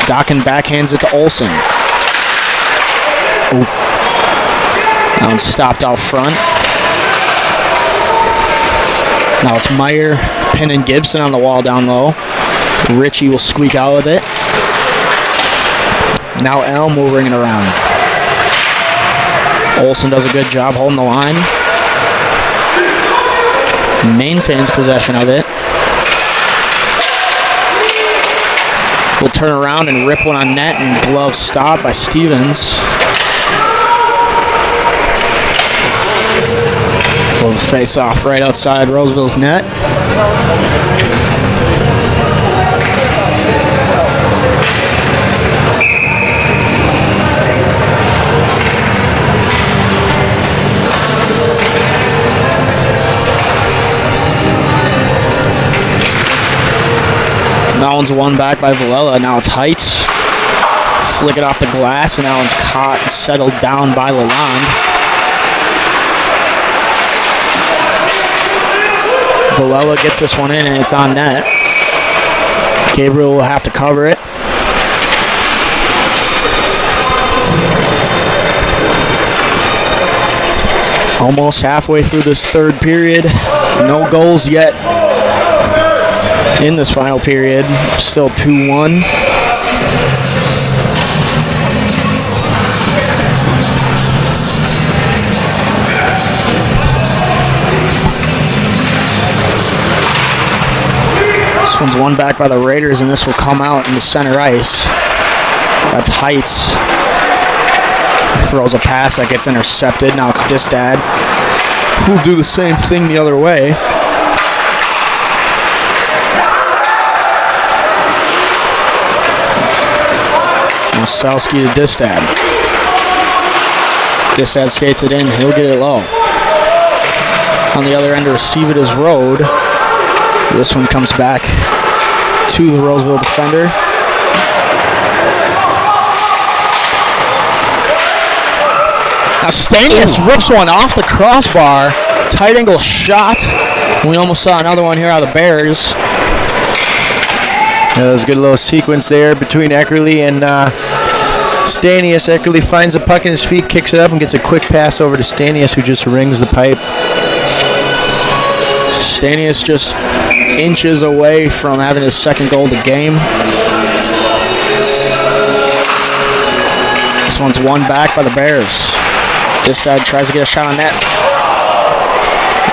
Dokken backhands it to Olsen. Ooh. Now it's stopped out front. Now it's Meyer pinning Gibson on the wall down low. Richie will squeak out with it. Now Elm will ring it around. Olsen does a good job holding the line. Maintains possession of it. Will turn around and rip one on net, and glove stop by Stevens. Will face off right outside Roseville's net. That one's won back by Villela. Now it's Heights. Flick it off the glass, and that one's caught and settled down by Lalonde. Villela gets this one in, and it's on net. Gabriel will have to cover it. Almost halfway through this third period. No goals yet in this final period. Still 2-1. This one's won back by the Raiders, and this will come out in the center ice. That's Heights. He throws a pass that gets intercepted. Now it's Distad, who'll do the same thing the other way. Salski to Distad. Distad skates it in. He'll get it low. On the other end to receive it is Rode. This one comes back to the Roseville defender. Now Stanius rips one off the crossbar. Tight angle shot. We almost saw another one here out of the Bears. Yeah, that was a good little sequence there between Eckerly and Stanius. Eckerly finds the puck in his feet, kicks it up, and gets a quick pass over to Stanius, who just rings the pipe. Stanius just inches away from having his second goal of the game. This one's won back by the Bears. This side tries to get a shot on net.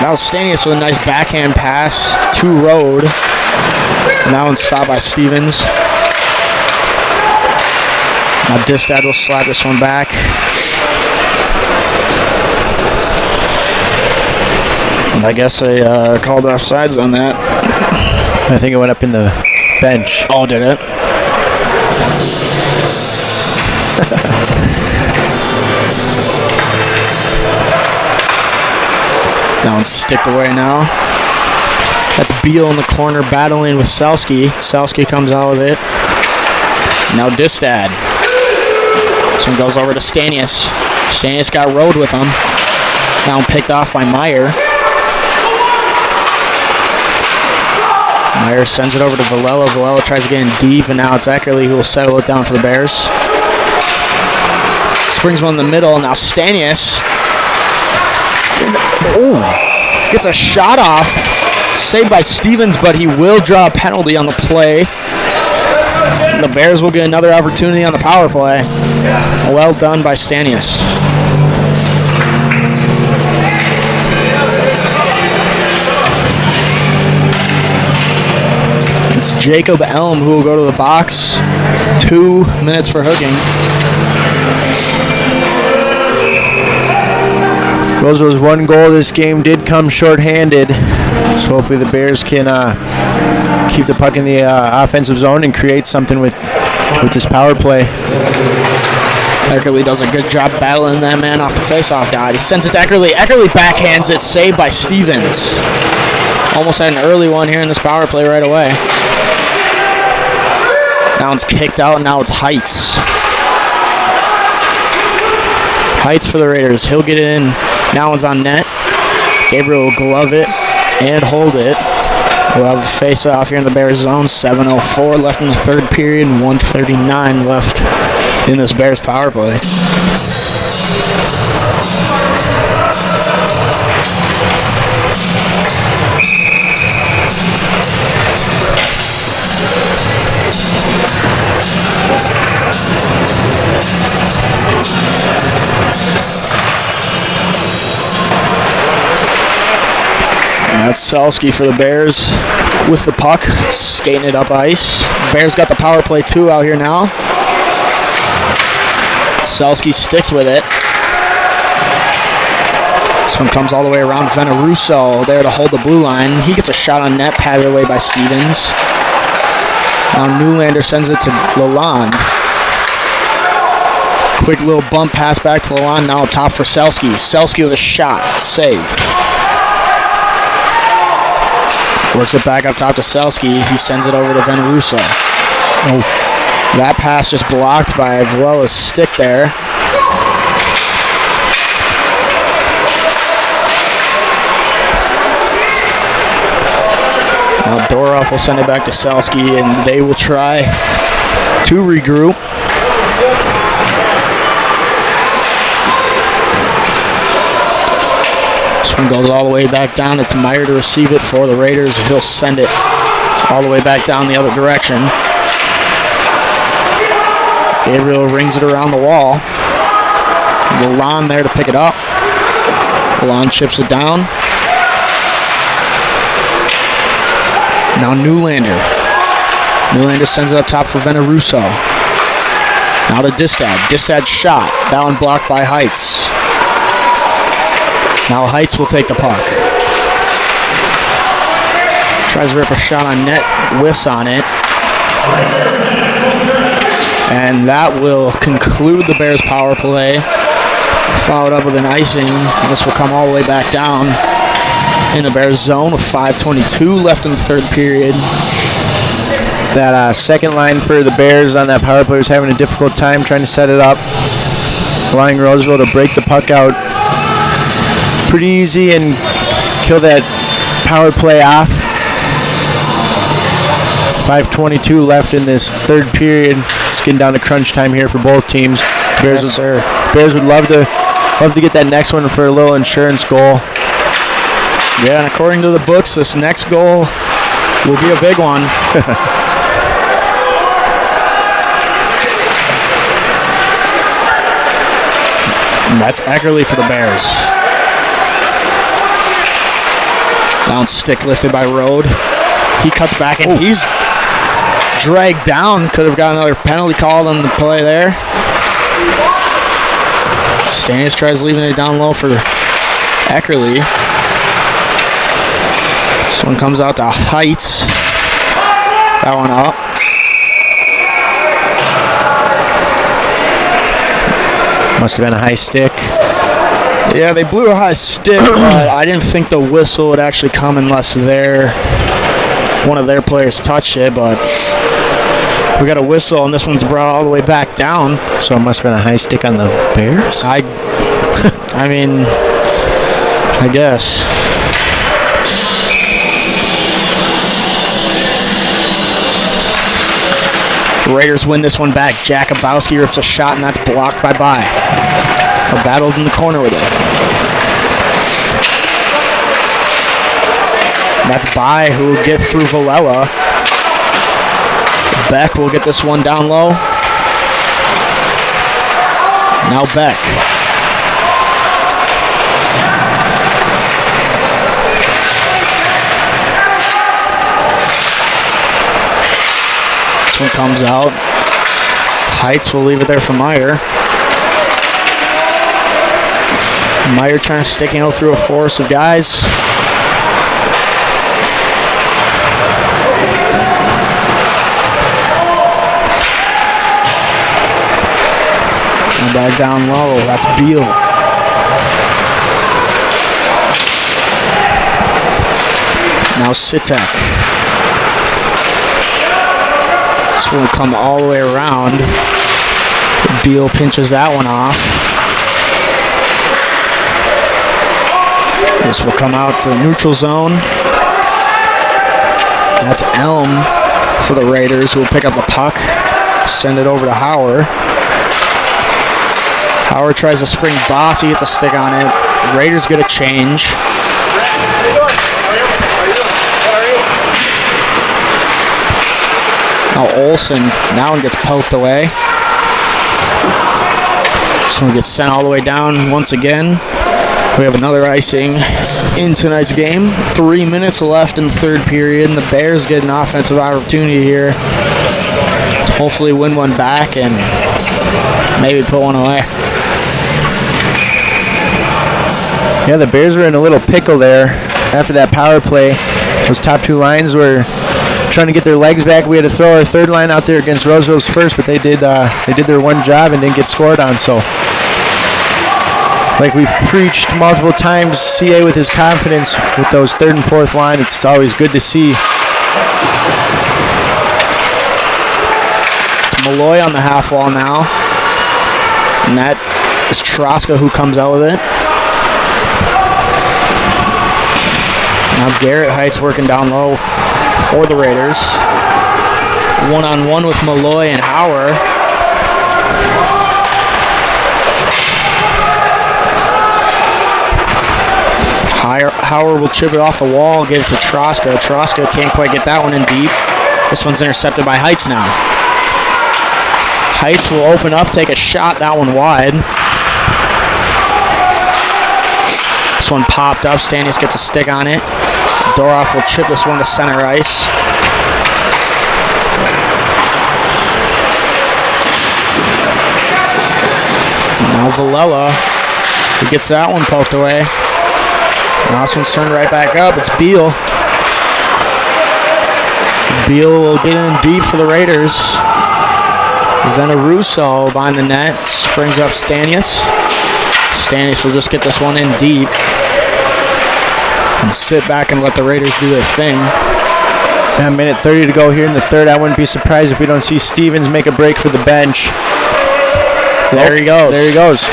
Now Stanius with a nice backhand pass to Rode. Now it's stopped by Stevens. Now Distad will slap this one back. And I guess they called offsides on that. I think it went up in the bench. Oh, did it? Down sticked away now. That's Beal in the corner battling with Salski. Salski comes out with it. Now Distad. This one goes over to Stanius. Stanius got Rode with him. Now picked off by Meyer. Meyer sends it over to Villela. Villela tries to get in deep, and now it's Eckerly who will settle it down for the Bears. Springs one in the middle. Now Stanius. Ooh. Gets a shot off. Saved by Stevens, but he will draw a penalty on the play. The Bears will get another opportunity on the power play. Well done by Stanius. It's Jacob Elm who will go to the box. 2 minutes for hooking. Roseville's one goal this game did come shorthanded, so hopefully the Bears can keep the puck in the offensive zone and create something with this power play. Eckerly does a good job battling that man off the faceoff dot. He sends it to Eckerly. Eckerly backhands it, saved by Stevens. Almost had an early one here in this power play right away. Now it's kicked out, and now it's Heights. Heights for the Raiders. He'll get it in. Now one's on net. Gabriel will glove it and hold it. We'll have a face-off here in the Bears zone. 7:04 left in the third period, 1:39 left in this Bears power play. And that's Selski for the Bears with the puck, skating it up ice. Bears got the power play too out here now. Selski sticks with it. This one comes all the way around. Veneruso there to hold the blue line. He gets a shot on net, patted away by Stevens. Now Newlander sends it to Lalonde. Quick little bump pass back to Lalonde. Now up top for Selski. Selski with a shot. Saved. Works it back up top to Selski. He sends it over to Veneruso. Oh. That pass just blocked by Villela's stick there. Now Doroff will send it back to Selski, and they will try to regroup. This one goes all the way back down. It's Meyer to receive it for the Raiders. He'll send it all the way back down the other direction. Gabriel rings it around the wall. Lalonde there to pick it up. Lalonde chips it down. Now Newlander. Newlander sends it up top for Veneruso. Now to Distad. Distad's shot. That one blocked by Heights. Now Heights will take the puck. Tries to rip a shot on net. Whiffs on it. And that will conclude the Bears' power play. Followed up with an icing. This will come all the way back down in the Bears zone with 5:22 left in the third period. That second line for the Bears on that power play is having a difficult time trying to set it up. Allowing Roseville to break the puck out pretty easy and kill that power play off. 5:22 left in this third period. It's getting down to crunch time here for both teams. Bears would love to get that next one for a little insurance goal. Yeah, and according to the books, this next goal will be a big one. And that's Eckerly for the Bears. Down stick lifted by Rode. He cuts back and he's dragged down. Could have got another penalty called on the play there. Stanius tries leaving it down low for Eckerly. This one comes out to Heights. That one up. Must have been a high stick. Yeah, they blew a high stick, but I didn't think the whistle would actually come unless one of their players touched it, but we got a whistle, and this one's brought all the way back down. So it must have been a high stick on the Bears? I mean, I guess. Raiders win this one back. Jakubowski rips a shot, and that's blocked by Bai. Battled in the corner with it. That's Bai who will get through Villela. Beck will get this one down low. Now Beck. This one comes out. Heights will leave it there for Meyer. Meyer trying to stick out through a force of guys. And back down low. That's Beal. Now Sitek. This one will come all the way around. Beal pinches that one off. This will come out to the neutral zone. That's Elm for the Raiders, who will pick up the puck, send it over to Hauer. Hauer tries to spring Boss. He gets a stick on it. Raiders get a change. Now Olsen, that one gets poked away. This one gets sent all the way down once again. We have another icing in tonight's game. 3 minutes left in the third period, and the Bears get an offensive opportunity here to hopefully win one back and maybe put one away. Yeah, the Bears were in a little pickle there after that power play. Those top two lines were trying to get their legs back. We had to throw our third line out there against Roseville's first, but they did their one job and didn't get scored on. So, like we've preached multiple times, CA with his confidence with those third and fourth line, it's always good to see. It's Malloy on the half wall now, and that is Troska who comes out with it. Now Garrett Heights working down low for the Raiders. One-on-one with Malloy and Hauer. Hauer will chip it off the wall, get it to Troska. Troska can't quite get that one in deep. This one's intercepted by Heights now. Heights will open up, take a shot, that one wide. This one popped up, Stanius gets a stick on it. Doroff will chip this one to center ice. Now Villela, he gets that one poked away. Now this one's turned right back up, it's Beal. Beal will get in deep for the Raiders. Veneruso behind the net, springs up Stanius. Stanius will just get this one in deep and sit back and let the Raiders do their thing. Yeah, minute 30 to go here in the third. I wouldn't be surprised if we don't see Stevens make a break for the bench. There he goes. There he goes.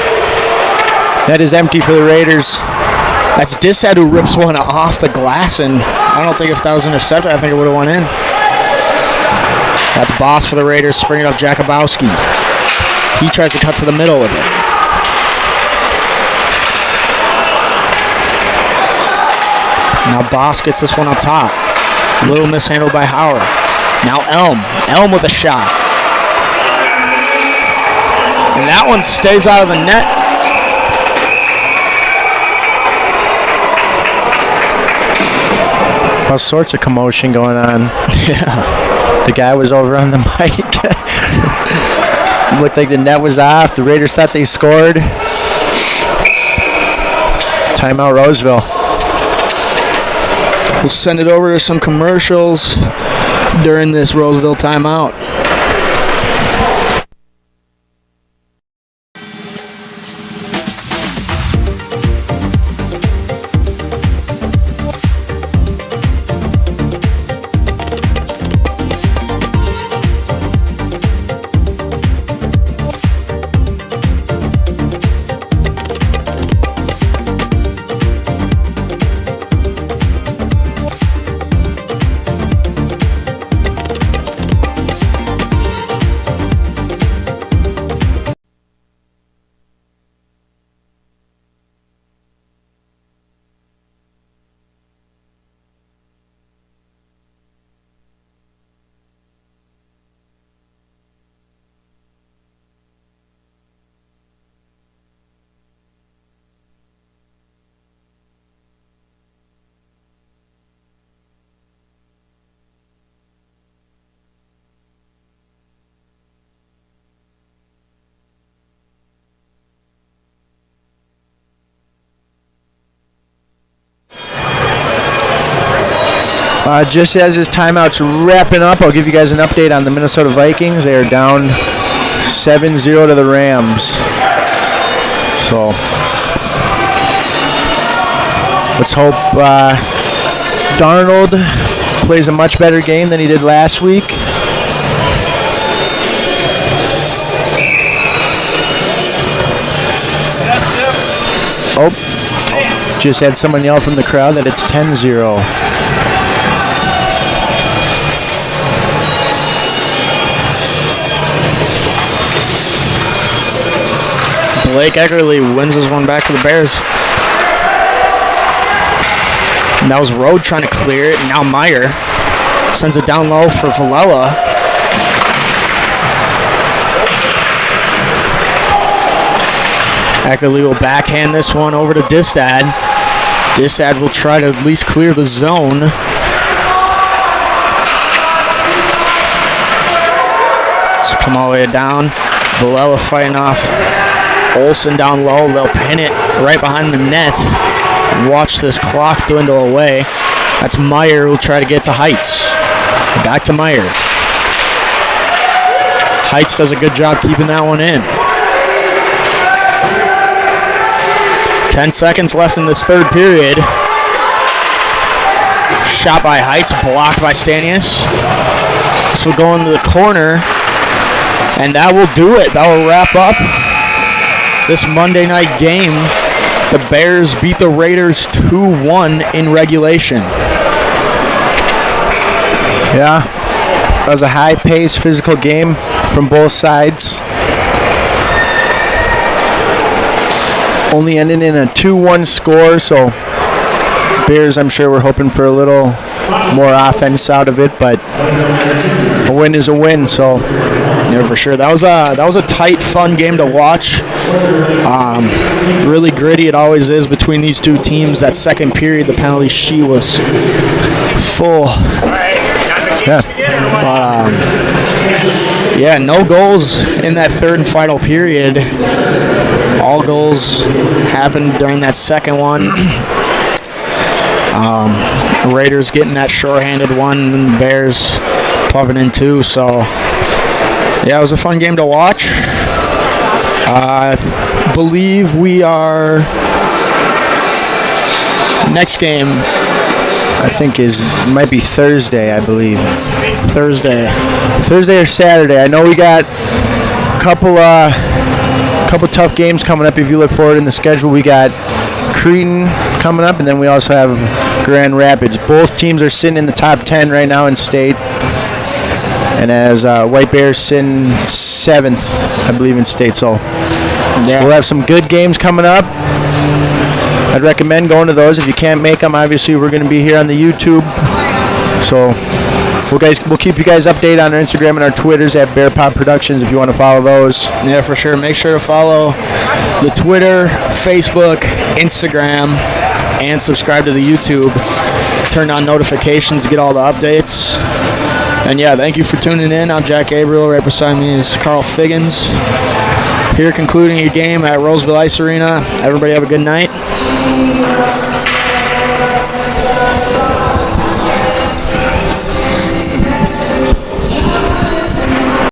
That is empty for the Raiders. That's Dissad who rips one off the glass, and I don't think if that was intercepted, I think it would have went in. That's Boss for the Raiders, springing up Jakubowski. He tries to cut to the middle with it. Now Boss gets this one up top. A little mishandled by Howard. Now Elm with a shot. And that one stays out of the net. All sorts of commotion going on. Yeah. The guy was over on the mic. Looked like the net was off. The Raiders thought they scored. Timeout Roseville. We'll send it over to some commercials during this Roseville timeout. Just as this timeout's wrapping up, I'll give you guys an update on the Minnesota Vikings. They are down 7-0 to the Rams. So let's hope Darnold plays a much better game than he did last week. Oh, just had someone yell from the crowd that it's 10-0. Blake Eckerly wins this one back for the Bears. And that was Rode trying to clear it, and now Meyer sends it down low for Villela. Actively will backhand this one over to Distad. Distad will try to at least clear the zone. So come all the way down. Villela fighting off Olsen down low. They'll pin it right behind the net. And watch this clock dwindle away. That's Meyer who'll try to get to Heights. Back to Meyer. Heights does a good job keeping that one in. 10 seconds left in this third period. Shot by Heights, blocked by Stanius. This will go into the corner, and that will do it. That will wrap up this Monday night game. The Bears beat the Raiders 2-1 in regulation. Yeah, that was a high-paced physical game from both sides. Only ending in a 2-1 score, so Bears, I'm sure, we're hoping for a little more offense out of it, but a win is a win, so. Yeah, for sure. That was a tight, fun game to watch. Really gritty, it always is between these two teams. That second period, the penalty sheet was full. Yeah. Yeah, no goals in that third and final period. All goals happened during that second one. The Raiders getting that shorthanded one, and the Bears pumping in two. So, yeah, it was a fun game to watch. I believe we are next game. I think might be Thursday, I believe. Thursday or Saturday. I know we got a couple tough games coming up. If you look forward in the schedule, we got Cretin coming up, and then we also have Grand Rapids. Both teams are sitting in the top 10 right now in state, and as White Bears sitting 7th, I believe, in state. So we'll have some good games coming up. I'd recommend going to those. If you can't make them, obviously we're going to be here on the YouTube. So we'll keep you guys updated on our Instagram and our Twitters at Bear Pop Productions if you want to follow those. Yeah, for sure. Make sure to follow the Twitter, Facebook, Instagram, and subscribe to the YouTube. Turn on notifications, get all the updates. And yeah, thank you for tuning in. I'm Jack Gabriel. Right beside me is Carl Figgins. Here concluding your game at Roseville Ice Arena. Everybody have a good night.